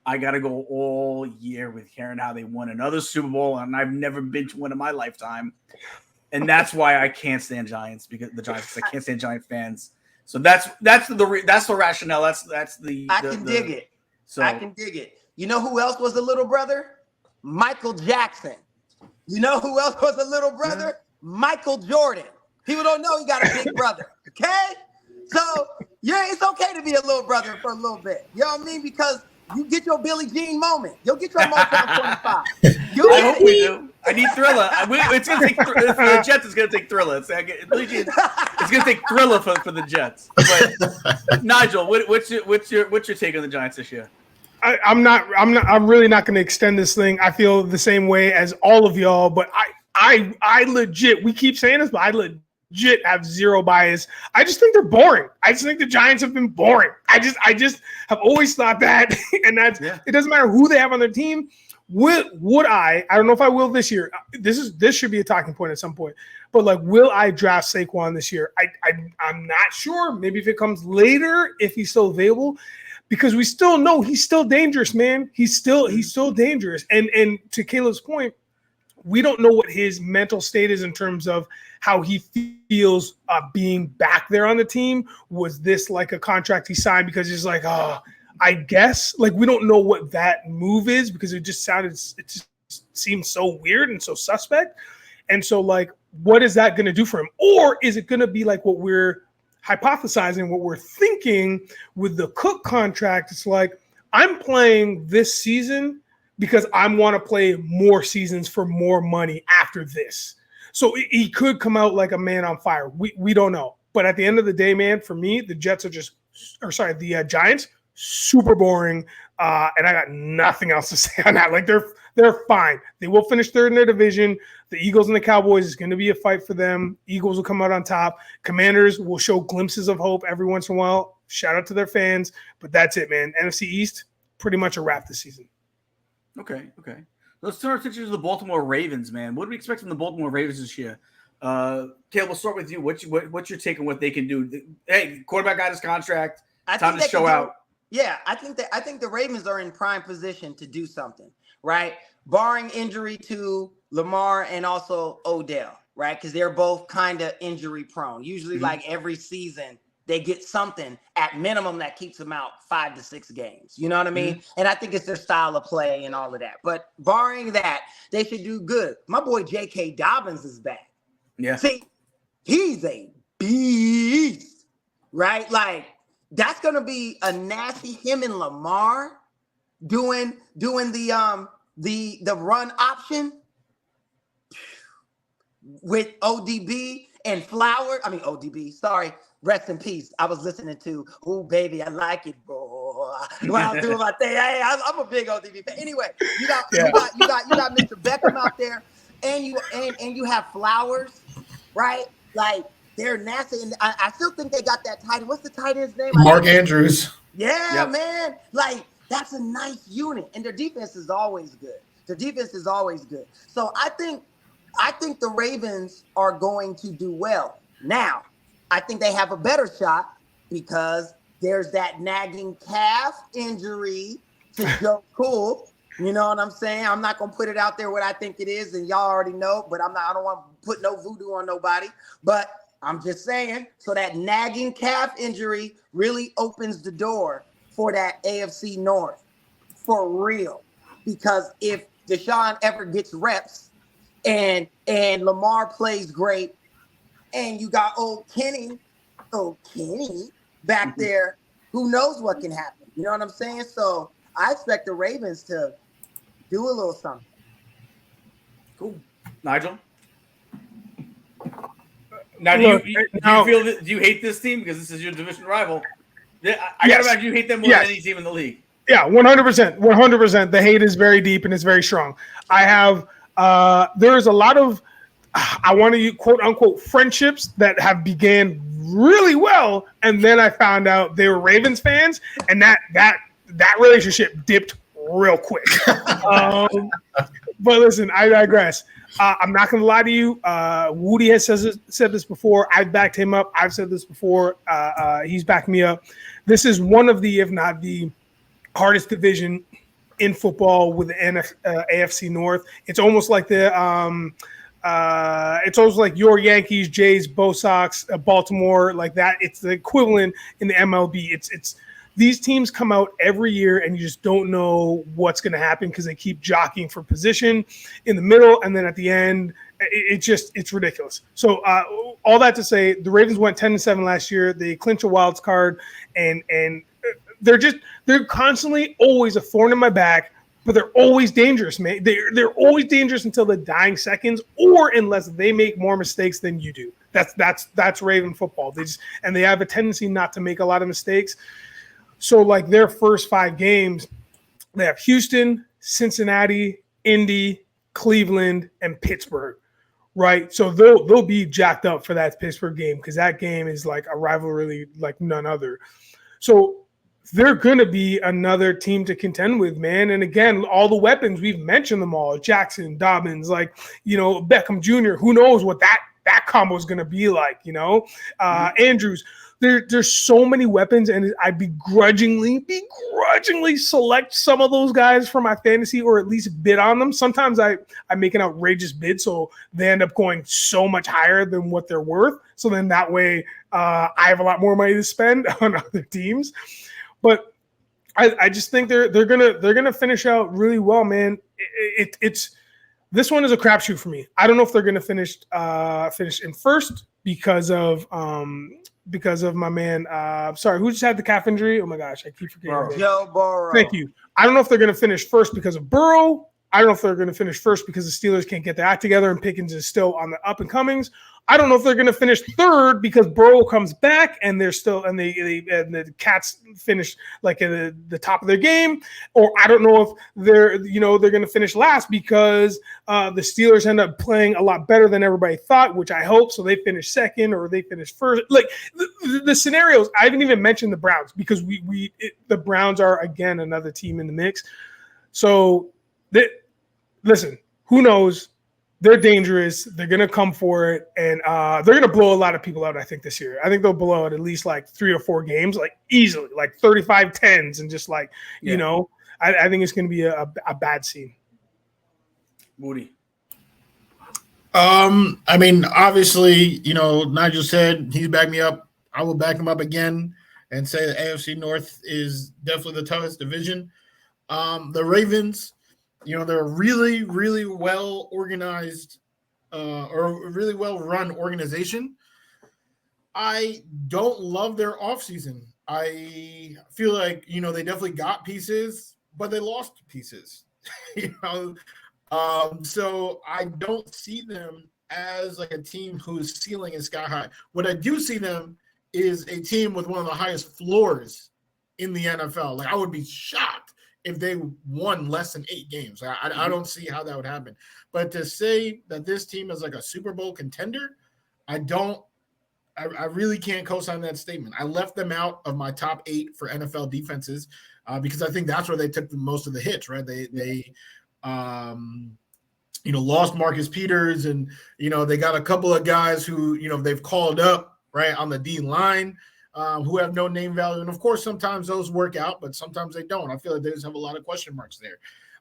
I got to go all year with hearing how they won another Super Bowl, and I've never been to one in my lifetime. And that's why I can't stand Giants because the Giants. I can't stand Giant fans. So that's the rationale. That's the. I can dig it. So I can dig it. You know who else was a little brother? Michael Jackson. You know who else was a little brother? Michael Jordan. People don't know he got a big brother. Okay, so yeah, it's okay to be a little brother for a little bit. You know what I mean? Because you get your Billie Jean moment. You'll get your Motown 25. I hope we do. I need Thriller. It's gonna take the Jets. Is gonna take Thriller. It's gonna take Thriller for the Jets. But Nigel, what's your take on the Giants this year? I'm really not going to extend this thing. I feel the same way as all of y'all, but I legit, we keep saying this, but I legit have zero bias. I just think they're boring. I just think the Giants have been boring. I just have always thought that, and it doesn't matter who they have on their team. Would I don't know if I will this year. This should be a talking point at some point. But like, will I draft Saquon this year? I'm not sure. Maybe if it comes later, if he's still available. Because we still know he's still dangerous, man. He's still dangerous. And to Caleb's point, we don't know what his mental state is in terms of how he feels being back there on the team. Was this like a contract he signed because he's like, oh, I guess? Like, we don't know what that move is because it just seemed so weird and so suspect. And so, like, what is that going to do for him? Or is it going to be like what we're hypothesizing, what we're thinking with the Cook contract? It's like, I'm playing this season because I want to play more seasons for more money after this. So he could come out like a man on fire. We don't know. But at the end of the day, man, for me, the Giants, super boring. And I got nothing else to say on that. Like, they're fine. They will finish third in their division. The Eagles and the Cowboys is going to be a fight for them. Eagles will come out on top. Commanders will show glimpses of hope every once in a while. Shout out to their fans. But that's it, man. NFC East, pretty much a wrap this season. Okay. Let's turn our attention to the Baltimore Ravens, man. What do we expect from the Baltimore Ravens this year? Caleb, we'll start with you. What's your take on what they can do? Hey, quarterback got his contract. Time to show out. Yeah, I think the Ravens are in prime position to do something, right? Barring injury to Lamar and also Odell, right? Because they're both kind of injury prone. Usually, like every season, they get something at minimum that keeps them out 5 to 6 games. You know what I mean? And I think it's their style of play and all of that. But barring that, they should do good. My boy J.K. Dobbins is back. Yeah. See, he's a beast, right? Like, that's gonna be a nasty him and Lamar doing the run option with ODB and Flower. I mean ODB. Sorry, rest in peace. I was listening to "Ooh Baby, I Like It, Boy" when I was doing my thing. Hey, I'm a big ODB fan. Anyway, you got Mr. Beckham out there, and you have Flowers, right? Like, they're nasty, and I still think they got that tight end. What's the tight end's name? Mark Andrews. Yeah, yep. Man. Like, that's a nice unit, and their defense is always good. So I think the Ravens are going to do well. Now, I think they have a better shot because there's that nagging calf injury to Joe Cool. You know what I'm saying? I'm not gonna put it out there what I think it is, and y'all already know. But I don't want to put no voodoo on nobody. But I'm just saying, so that nagging calf injury really opens the door for that AFC North for real. Because if Deshaun ever gets reps and Lamar plays great, and you got old Kenny back there, who knows what can happen? You know what I'm saying? So I expect the Ravens to do a little something. Cool. Nigel? Now, do you hate this team because this is your division rival? I gotta imagine you hate them more than any team in the league. Yeah, 100%. 100%. The hate is very deep and it's very strong. I have there's a lot of I want to use quote unquote friendships that have began really well, and then I found out they were Ravens fans, and that relationship dipped real quick. But listen, I digress. I'm not going to lie to you. Wudi has said this before. I've backed him up. I've said this before. He's backed me up. This is one of the, if not the hardest division in football with the AFC North. It's almost like the it's always like your Yankees, Jays, Bo Sox, Baltimore, like that. It's the equivalent in the MLB. It's these teams come out every year and you just don't know what's going to happen because they keep jockeying for position in the middle. And then at the end, it's ridiculous. So all that to say, the Ravens went 10-7 last year. They clinched a wild card and they're constantly always a thorn in my back, but they're always dangerous, man. They're always dangerous until the dying seconds or unless they make more mistakes than you do. That's Raven football. They have a tendency not to make a lot of mistakes. So, like, their first 5 games, they have Houston, Cincinnati, Indy, Cleveland, and Pittsburgh, right? So they'll be jacked up for that Pittsburgh game because that game is like a rivalry like none other. So they're going to be another team to contend with, man. And again, all the weapons, we've mentioned them all. Jackson, Dobbins, Beckham Jr., who knows what that combo is going to be like, Andrews. There's so many weapons, and I begrudgingly select some of those guys for my fantasy or at least bid on them. Sometimes I make an outrageous bid, so they end up going so much higher than what they're worth. So then that way I have a lot more money to spend on other teams. But I just think they're gonna finish out really well, man. It's this one is a crapshoot for me. I don't know if they're gonna finish in first because of my man. Sorry, who just had the calf injury? Oh my gosh, I keep forgetting. Joe Burrow. Thank you. I don't know if they're going to finish first because of Burrow. I don't know if they're going to finish first because the Steelers can't get their act together and Pickens is still on the up and comings. I don't know if they're going to finish third because Burrow comes back and they're still and the Cats finish like at the top of their game, or I don't know if they're going to finish last because the Steelers end up playing a lot better than everybody thought, which I hope. So they finish second or they finish first. Like the scenarios, I haven't even mentioned the Browns because the Browns are again another team in the mix. So listen, who knows? They're dangerous. They're going to come for it, and they're going to blow a lot of people out, I think, this year. I think they'll blow out at least like 3 or 4 games, like easily, like 35-10s, and just like, I think it's going to be a bad scene. Wudi. I mean, obviously, Nigel said he's backed me up. I will back him up again and say the AFC North is definitely the toughest division. The Ravens, they're a really, really well organized or really well run organization. I don't love their offseason. I feel like, they definitely got pieces, but they lost pieces. So I don't see them as like a team whose ceiling is sky high. What I do see them is a team with one of the highest floors in the NFL. Like, I would be shocked if they won less than 8 games. I don't see how that would happen. But to say that this team is like a Super Bowl contender, I really can't co-sign that statement. I left them out of my top 8 for NFL defenses because I think that's where they took the most of the hits, right? They lost Marcus Peters, and, they got a couple of guys who, they've called up, right, on the D line, who have no name value. And, of course, sometimes those work out, but sometimes they don't. I feel like they just have a lot of question marks there.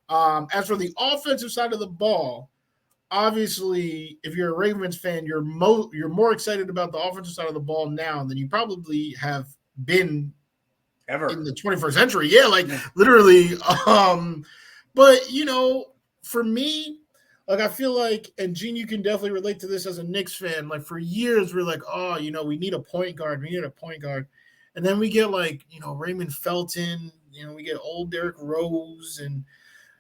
As for the offensive side of the ball, obviously, if you're a Ravens fan, you're more excited about the offensive side of the ball now than you probably have been ever in the 21st century. Yeah, literally. But, for me, like, I feel like, and Gene, you can definitely relate to this as a Knicks fan. Like, for years, we're like, oh, we need a point guard. We need a point guard. And then we get, Raymond Felton. We get old Derrick Rose. And,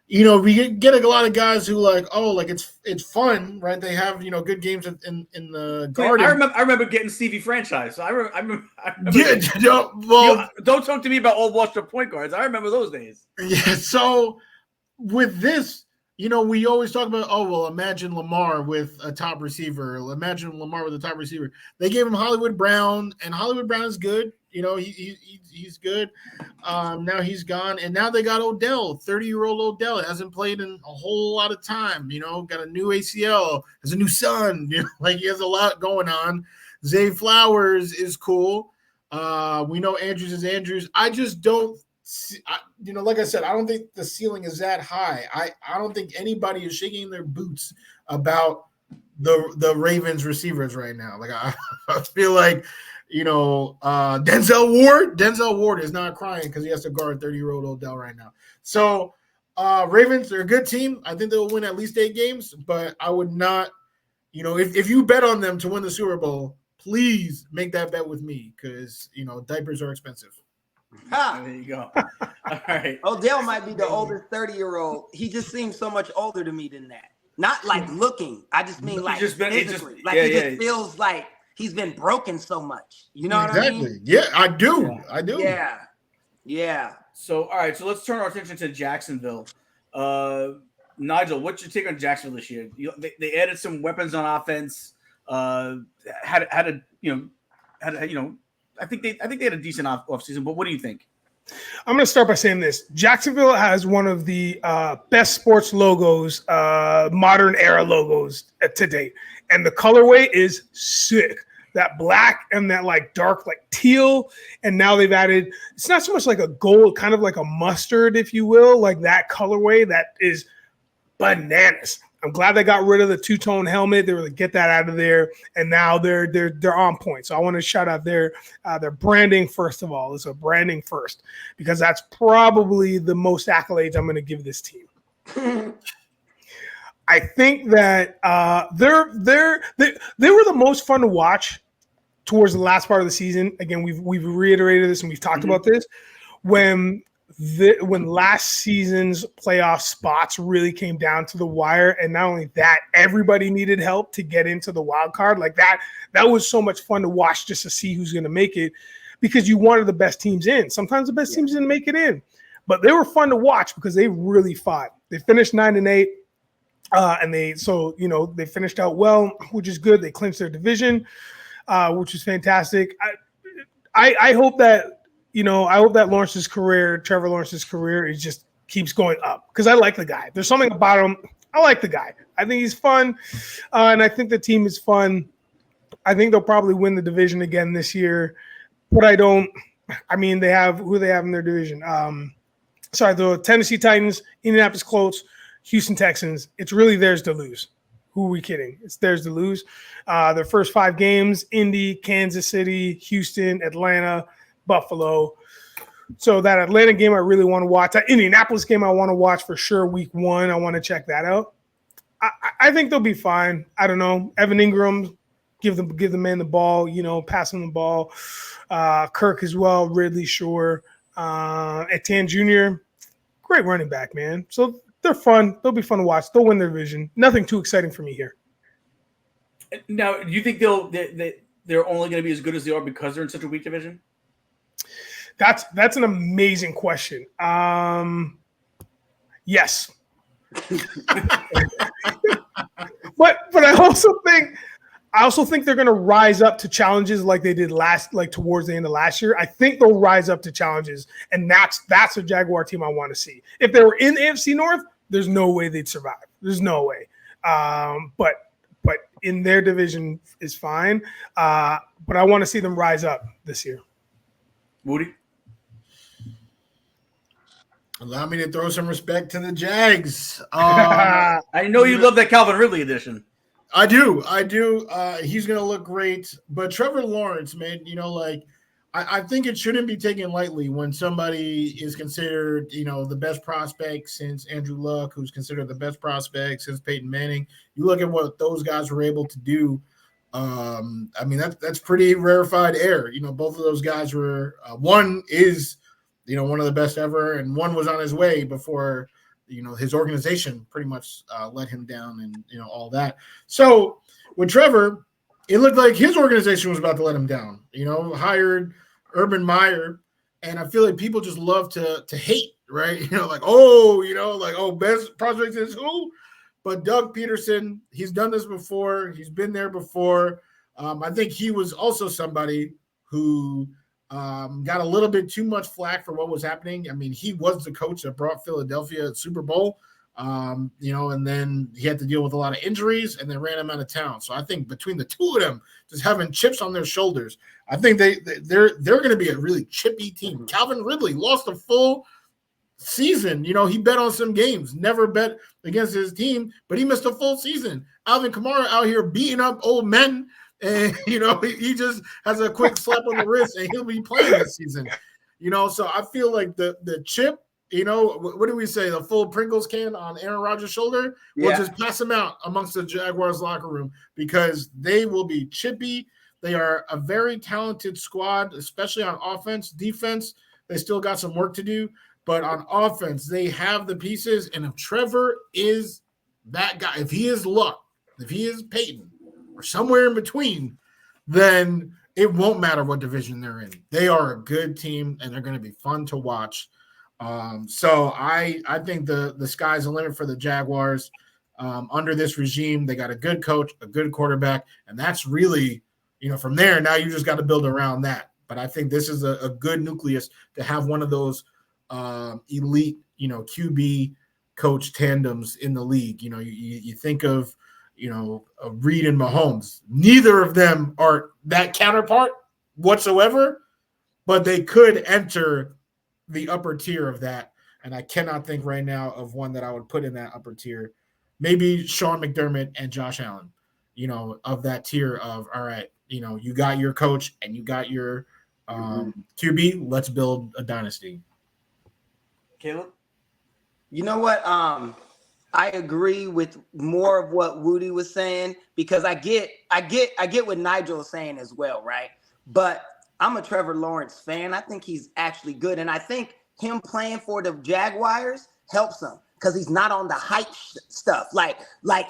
we get a lot of guys who, it's fun, right? They have, good games in the Garden. I remember getting Stevie franchise. I remember yeah, don't talk to me about old washed-up point guards. I remember those days. Yeah, so with this, we always talk about, imagine Lamar with a top receiver. Imagine Lamar with a top receiver. They gave him Hollywood Brown, and Hollywood Brown is good. He's good. Now he's gone, and now they got Odell, 30-year-old Odell. Hasn't played in a whole lot of time. Got a new ACL, has a new son. He has a lot going on. Zay Flowers is cool. We know Andrews is Andrews. I just don't. Like I said, I don't think the ceiling is that high. I don't think anybody is shaking their boots about the Ravens receivers right now. Like I feel like, Denzel Ward is not crying because he has to guard 30-year-old Odell right now. So Ravens, they're a good team. I think they'll win at least 8 games, but I would not, if you bet on them to win the Super Bowl, please make that bet with me because, diapers are expensive. There you go. All right. Odell might be the oldest 30-year-old. He just seems so much older to me than that. Not like looking. I just mean like physically. He just feels like he's been broken so much. You know what I mean? Exactly. Yeah, I do. Yeah. I do. Yeah. Yeah. So, all right. So let's turn our attention to Jacksonville. Nigel, what's your take on Jacksonville this year? They added some weapons on offense. I think they had a decent offseason, but what do you think? I'm going to start by saying this. Jacksonville has one of the best sports logos, modern era logos to date. And the colorway is sick. That black and that like dark, like teal. And now they've added, it's not so much like a gold, kind of like a mustard, if you will, like that colorway that is bananas. I'm glad they got rid of the two-tone helmet. They were to get that out of there, and now they're on point. So I want to shout out their branding first of all. It's a branding first because that's probably the most accolades I'm going to give this team. I think that they were the most fun to watch towards the last part of the season. Again, we've reiterated this and we've talked about this when last season's playoff spots really came down to the wire, and not only that, everybody needed help to get into the wild card. Like that was so much fun to watch just to see who's going to make it because you wanted the best teams in. Sometimes the best teams didn't make it in, but they were fun to watch because they really fought. They finished 9-8, and they finished out well, which is good. They clinched their division, which is fantastic. I hope that. I hope that Trevor Lawrence's career, is just keeps going up because I like the guy. There's something about him. I like the guy. I think he's fun, and I think the team is fun. I think they'll probably win the division again this year, but I don't. I mean, they have who they have in their division. The Tennessee Titans, Indianapolis Colts, Houston Texans. It's really theirs to lose. Who are we kidding? It's theirs to lose. Their first 5 games: Indy, Kansas City, Houston, Atlanta, Buffalo. So that Atlanta game I really want to watch. That Indianapolis game I want to watch for sure. Week 1, I want to check that out. I think they'll be fine. I don't know. Evan Ingram, give the man the ball. Pass him the ball. Kirk as well. Ridley, sure. Etienne Jr., great running back, man. So they're fun. They'll be fun to watch. They'll win their division. Nothing too exciting for me here. Now, do you think they're only going to be as good as they are because they're in such a weak division? That's an amazing question. Yes. but I also think they're going to rise up to challenges like they did towards the end of last year. I think they'll rise up to challenges, and that's a Jaguar team I want to see. If they were in the AFC North, there's no way they'd survive. There's no way. But in their division is fine. But I want to see them rise up this year. Wudi? Allow me to throw some respect to the Jags. I know you love that Calvin Ridley edition. I do. He's going to look great. But Trevor Lawrence, man, I think it shouldn't be taken lightly when somebody is considered, the best prospect since Andrew Luck, who's considered the best prospect since Peyton Manning. You look at what those guys were able to do. That's pretty rarefied air. Both of those guys were one is, one of the best ever, and one was on his way before, his organization pretty much let him down and, all that. So with Trevor, it looked like his organization was about to let him down, hired Urban Meyer. And I feel like people just love to hate, right? Best prospect is who? But Doug Peterson, he's done this before. He's been there before. I think he was also somebody who got a little bit too much flack for what was happening. I mean, he was the coach that brought Philadelphia to Super Bowl, and then he had to deal with a lot of injuries, and they ran him out of town. So I think between the two of them, just having chips on their shoulders, I think they're going to be a really chippy team. Calvin Ridley lost a full season. He bet on some games, never bet against his team, but he missed a full season. Alvin Kamara out here beating up old men, and he just has a quick slap on the wrist, and he'll be playing this season. So I feel like the chip. What do we say? The full Pringles can on Aaron Rodgers' shoulder. Yeah. We'll just pass them out amongst the Jaguars locker room because they will be chippy. They are a very talented squad, especially on offense. Defense, they still got some work to do. But on offense, they have the pieces. And if Trevor is that guy, if he is Luck, if he is Peyton, or somewhere in between, then it won't matter what division they're in. They are a good team, and they're going to be fun to watch. So I think the sky's the limit for the Jaguars. Under this regime, they got a good coach, a good quarterback, and that's really, from there, now you just got to build around that. But I think this is a good nucleus to have one of those elite, QB coach tandems in the league. You think of, Reed and Mahomes. Neither of them are that counterpart whatsoever, but they could enter the upper tier of that, and I cannot think right now of one that I would put in that upper tier. Maybe Sean McDermott and Josh Allen, of that tier of, all right, you got your coach and you got your QB. Let's build a dynasty. Caleb? You know what? I agree with more of what Wudi was saying because I get what Nigel is saying as well, right? But I'm a Trevor Lawrence fan. I think he's actually good. And I think him playing for the Jaguars helps him because he's not on the hype stuff. Like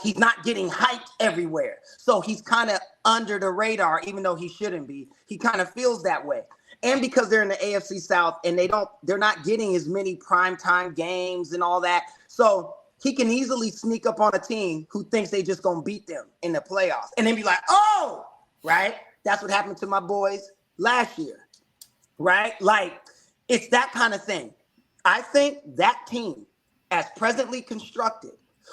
he's not getting hyped everywhere. So he's kind of under the radar, even though he shouldn't be. He kind of feels that way. And because they're in the AFC South and they're not getting as many primetime games and all that. So he can easily sneak up on a team who thinks they just going to beat them in the playoffs and then be like, oh, right? That's what happened to my boys last year, right? Like, it's that kind of thing. I think that team, as presently constructed,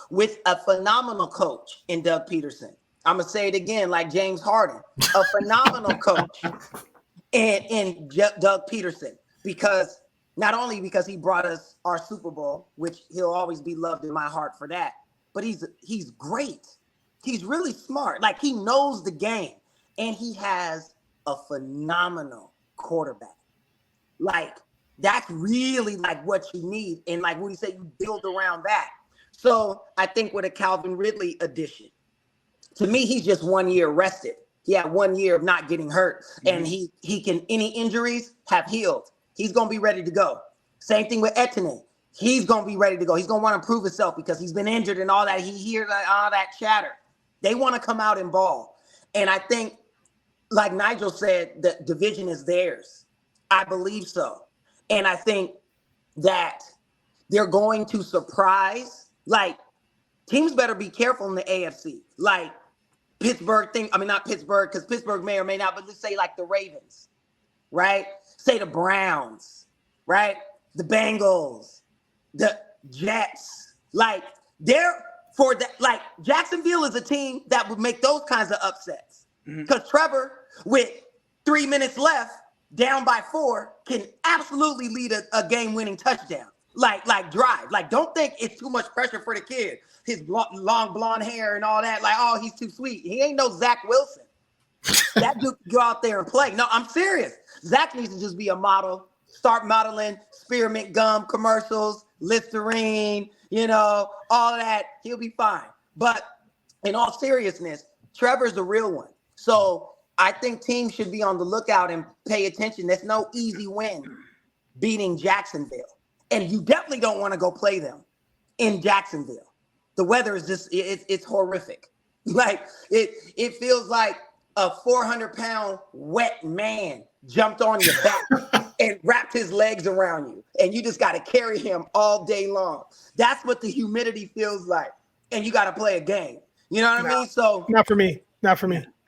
with a phenomenal coach in Doug Peterson, I'm going to say it again like James Harden, a phenomenal coach in Doug Peterson, because not only because he brought us our Super Bowl, which he'll always be loved in my heart for that, but he's great. He's really smart. Like, he knows the game, and he has a phenomenal quarterback. Like, that's really like what you need. And like Wudi said, you build around that. So I think with a Calvin Ridley addition, to me, he's just 1 year rested. He had 1 year of not getting hurt. And he can, any injuries have healed. He's going to be ready to go. Same thing with Etienne. He's going to be ready to go. He's going to want to prove himself because he's been injured and all that. He hears all that chatter. They want to come out and ball. And I think, like Nigel said, the division is theirs. I believe so. And I think that they're going to surprise. Like, teams better be careful in the AFC. Like, Pittsburgh not Pittsburgh, because Pittsburgh may or may not, but let's say like the Ravens, right? Say the Browns, right? The Bengals, the Jets. Like, Jacksonville is a team that would make those kinds of upsets. Because Trevor, with 3 minutes left, down by 4, can absolutely lead a game-winning touchdown. Like drive. Like, don't think it's too much pressure for the kid. His long blonde hair and all that. Like, oh, he's too sweet. He ain't no Zach Wilson. That dude can go out there and play. No, I'm serious. Zach needs to just be a model. Start modeling spearmint gum commercials, Listerine, all that. He'll be fine. But in all seriousness, Trevor's the real one. So I think teams should be on the lookout and pay attention. There's no easy win beating Jacksonville. And you definitely don't want to go play them in Jacksonville. The weather is just, it's horrific. Like, it feels like a 400-pound wet man jumped on your back and wrapped his legs around you. And you just got to carry him all day long. That's what the humidity feels like. And you got to play a game. You know what I mean? So Not for me.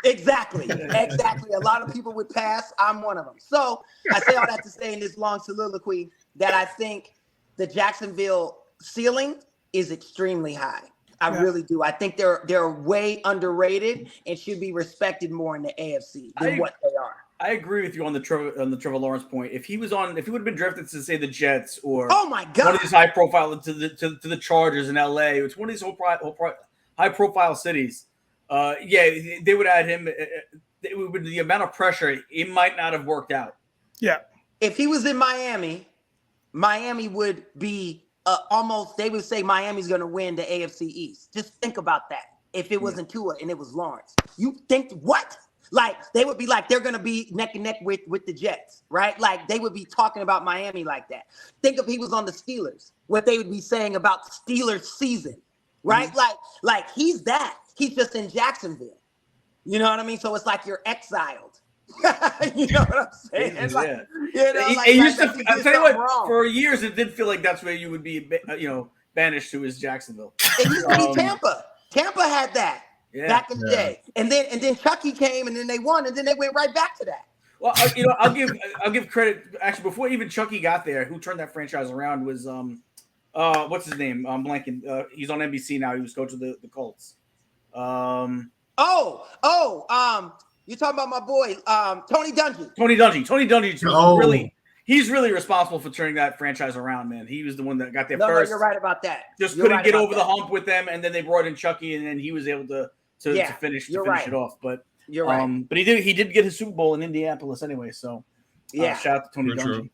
Exactly. A lot of people would pass. I'm one of them. So I say all that to say in this long soliloquy that I think the Jacksonville ceiling is extremely high. I really do. I think they're way underrated and should be respected more in the AFC than what they are. I agree with you on the Trevor Lawrence point. If he would have been drafted to, say, the Jets or oh my God, one of these high profile to the Chargers in LA, it's one of these high profile cities, they would add him. The amount of pressure, it might not have worked out. Yeah. If he was in Miami, Miami would be almost, they would say Miami's going to win the AFC East. Just think about that. If it wasn't Tua and it was Lawrence, you think what? Like, they would be like, they're going to be neck and neck with the Jets, right? Like, they would be talking about Miami like that. Think if he was on the Steelers, what they would be saying about Steelers season, right? Mm-hmm. Like he's that. He's just in Jacksonville. You know what I mean? So it's like you're exiled. You know what I'm saying? It's like, I'll tell you what, wrong. For years, it did feel like that's where you would be, banished to is Jacksonsville. It used to be Tampa. Tampa had that back in the day, and then Chucky came, and then they won, and then they went right back to that. Well, I'll give credit. Actually, before even Chucky got there, who turned that franchise around was what's his name? I'm blanking. He's on NBC now. He was coach of the Colts. You're talking about my boy, Tony Dungy. Tony Dungy. He's really responsible for turning that franchise around, man. He was the one that got there first. No, you're right about that. Just couldn't get over the hump with them, and then they brought in Chucky, and then he was able to finish it off. But you're right. But he did get his Super Bowl in Indianapolis anyway. So shout out to Tony Dungy.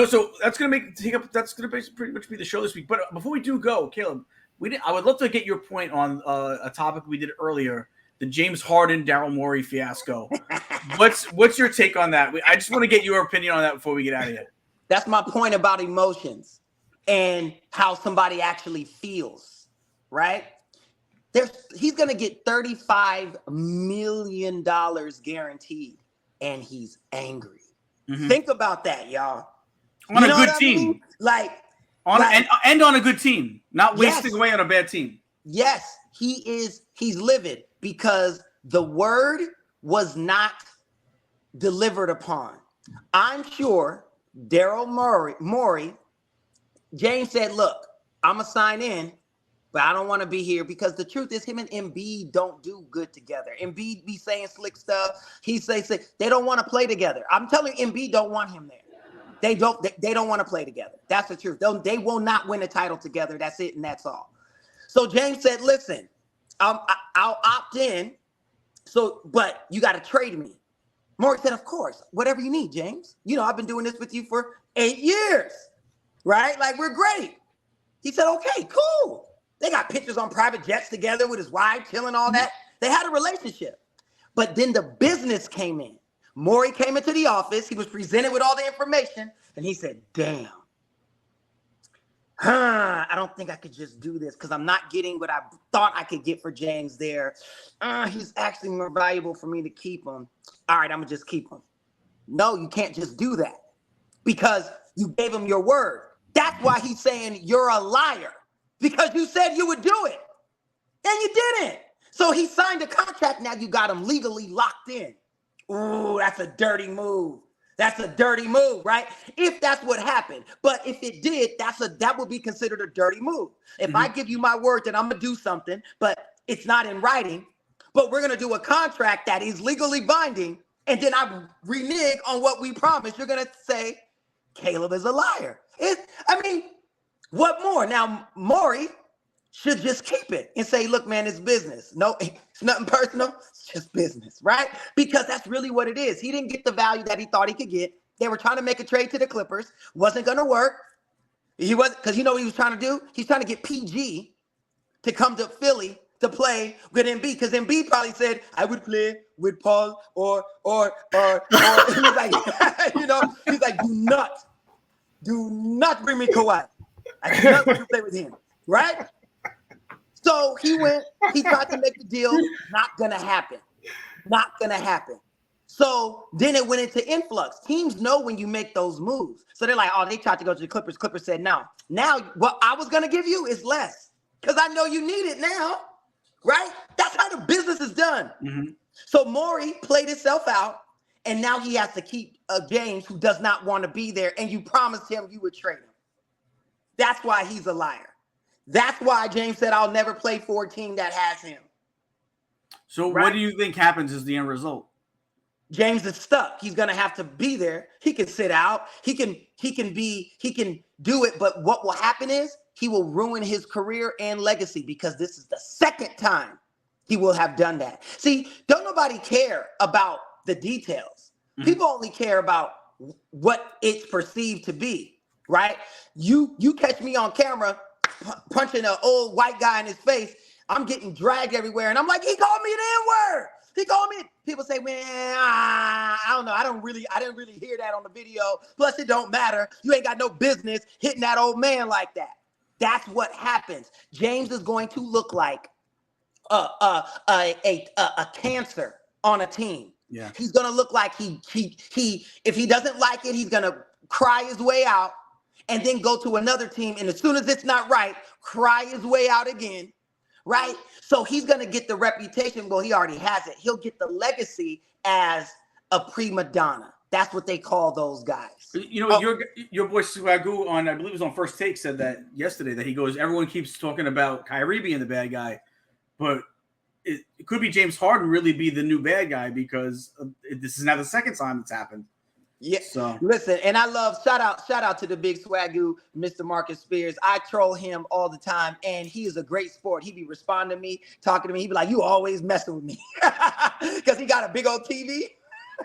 So that's gonna pretty much be the show this week. But before we do go, Caleb, I would love to get your point on a topic we did earlier. The James Harden, Daryl Morey fiasco. What's your take on that? I just want to get your opinion on that before we get out of here. That's my point about emotions and how somebody actually feels, right? He's going to get $35 million guaranteed, and he's angry. Mm-hmm. Think about that, y'all. On a good team. And on a good team. Not wasting away on a bad team. Yes, he's livid. Because the word was not delivered upon. I'm sure Daryl Morey, James said, look, I'm going to sign in, but I don't want to be here because the truth is him and Embiid don't do good together. Embiid be saying slick stuff. He say they don't want to play together. I'm telling you, Embiid don't want him there. They don't want to play together. That's the truth. They will not win a title together. That's it, and that's all. So James said, listen, I'll opt in. But you got to trade me. Morey said, of course, whatever you need, James. I've been doing this with you for 8 years, right? Like, we're great. He said, okay, cool. They got pictures on private jets together with his wife, chilling, all that. They had a relationship. But then the business came in. Morey came into the office. He was presented with all the information, and he said, damn. I don't think I could just do this because I'm not getting what I thought I could get for James there. He's actually more valuable for me to keep him. All right, I'm going to just keep him. No, you can't just do that because you gave him your word. That's why he's saying you're a liar because you said you would do it and you didn't. So he signed a contract. Now you got him legally locked in. Ooh, that's a dirty move. That's a dirty move, right? If that's what happened. But if it did, that would be considered a dirty move. If I give you my word that I'm going to do something, but it's not in writing, but we're going to do a contract that is legally binding, and then I renege on what we promised, you're going to say, Caleeb is a liar. What more? Now, Morey should just keep it and say, look, man, it's business. No, it's nothing personal. It's just business, right? Because that's really what it is. He didn't get the value that he thought he could get. They were trying to make a trade to the Clippers. Wasn't going to work. He wasn't, because you know what he was trying to do? He's trying to get PG to come to Philly to play with Embiid, because Embiid probably said, I would play with Paul or he was like, he's like, do not bring me Kawhi. I do not want to play with him, right? So he tried to make the deal. Not going to happen. So then it went into influx. Teams know when you make those moves. So they're like, oh, they tried to go to the Clippers. Clippers said no. Now what I was going to give you is less because I know you need it now, right? That's how the business is done. Mm-hmm. So Morey played itself out, and now he has to keep James, who does not want to be there, and you promised him you would trade him. That's why he's a liar. That's why James said, I'll never play for a team that has him. So right? What do you think happens as the end result? James is stuck. He's going to have to be there. He can sit out. He can do it. But what will happen is he will ruin his career and legacy because this is the second time he will have done that. See, don't nobody care about the details. People only care about what it's perceived to be, right? You catch me on camera punching an old white guy in his face, I'm getting dragged everywhere, and I'm like, he called me the N-word. He called me. People say, man, I don't know. I didn't really hear that on the video. Plus, it don't matter. You ain't got no business hitting that old man like that. That's what happens. James is going to look like a cancer on a team. Yeah. He's gonna look like he if he doesn't like it, he's gonna cry his way out and then go to another team. And as soon as it's not right, cry his way out again. Right? So he's gonna get the reputation. Well, he already has it. He'll get the legacy as a prima donna. That's what they call those guys. You know, your boy Swagoo on, I believe it was on First Take, said that yesterday, that he goes, everyone keeps talking about Kyrie being the bad guy, but it could be James Harden really be the new bad guy because this is now the second time it's happened. Yeah. So listen, and I love shout out to the big Swagoo, Mr. Marcus Spears. I troll him all the time, and he is a great sport. He be responding to me, talking to me. He be like, "You always messing with me," because he got a big old TV.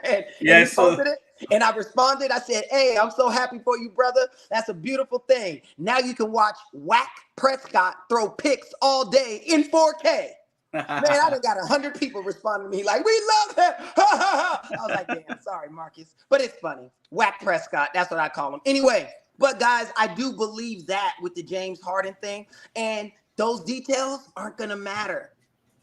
And he posted it, and I responded. I said, "Hey, I'm so happy for you, brother. That's a beautiful thing. Now you can watch Whack Prescott throw picks all day in 4K." Man, I done got 100 people responding to me like, "We love him." I was like, "Damn, sorry, Marcus," but it's funny. Whack Prescott, that's what I call him. Anyway, but guys, I do believe that with the James Harden thing, and those details aren't gonna matter.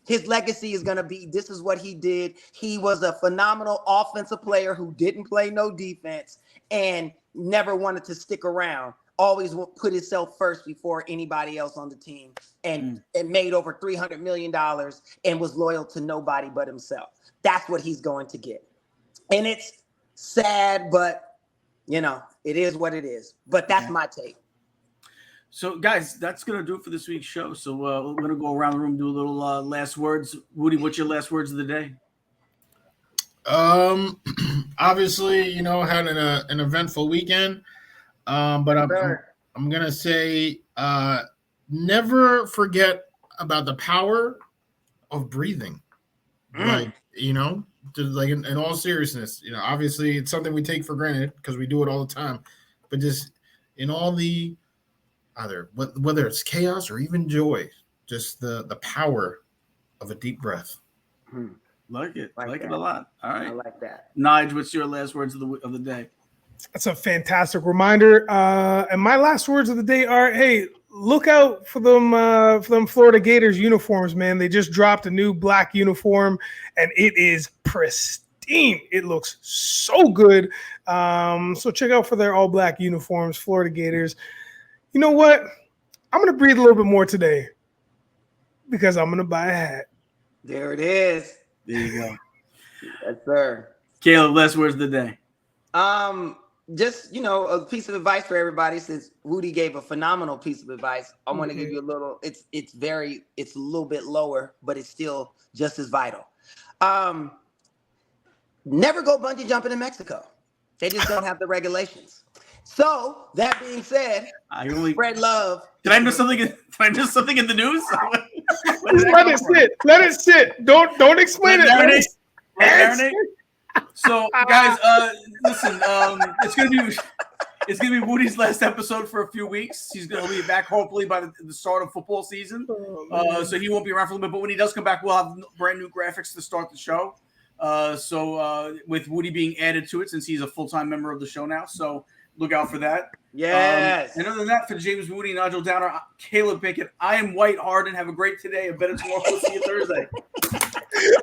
His legacy is going to be, this is what he did. He was a phenomenal offensive player who didn't play no defense and never wanted to stick around. Always put himself first before anybody else on the team, and made over $300 million and was loyal to nobody but himself. That's what he's going to get. And it's sad, but, you know, it is what it is. But that's my take. So, guys, that's going to do it for this week's show. So we're going to go around the room, do a little last words. Wudi, what's your last words of the day? Obviously, you know, had an eventful weekend. But I'm going to say never forget about the power of breathing. Like, you know, like in all seriousness, you know, obviously it's something we take for granted because we do it all the time. But just in all the either whether it's chaos or even joy, just the power of a deep breath. Like it a lot. All right, I like that. Nige, what's your last words of the day? That's a fantastic reminder. And my last words of the day are: hey, look out for them Florida Gators uniforms, man. They just dropped a new black uniform, and it is pristine. It looks so good. So check out for their all black uniforms, Florida Gators. You know what? I'm going to breathe a little bit more today because I'm going to buy a hat. There it is. There you go. Yes, sir. Caleb, last words of the day. Just, you know, a piece of advice for everybody, since Wudi gave a phenomenal piece of advice. I want to give you a little, it's a little bit lower, but it's still just as vital. Never go bungee jumping in Mexico. They just don't have the regulations. So that being said, spread love. Did I miss something? Did I miss something in the news? Let it sit. Let it sit. Don't explain it. Marinate. So, guys, listen. It's gonna be Wudi's last episode for a few weeks. He's gonna be back hopefully by the start of football season. So he won't be around for a little bit. But when he does come back, we'll have brand new graphics to start the show. So with Wudi being added to it, since he's a full-time member of the show now. So look out for that. Yes. And other than that, for James Wudi, Nigel Downer, Caleeb Pinkett, I am White Harden. Have a great today. A better tomorrow. We'll see you Thursday.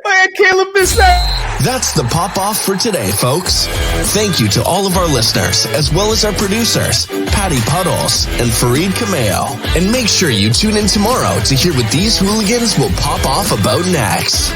Man, Caleb missed that. That's the pop off for today, folks. Thank you to all of our listeners, as well as our producers, Patty Puddles and Fareed Kameo. And make sure you tune in tomorrow to hear what these hooligans will pop off about next.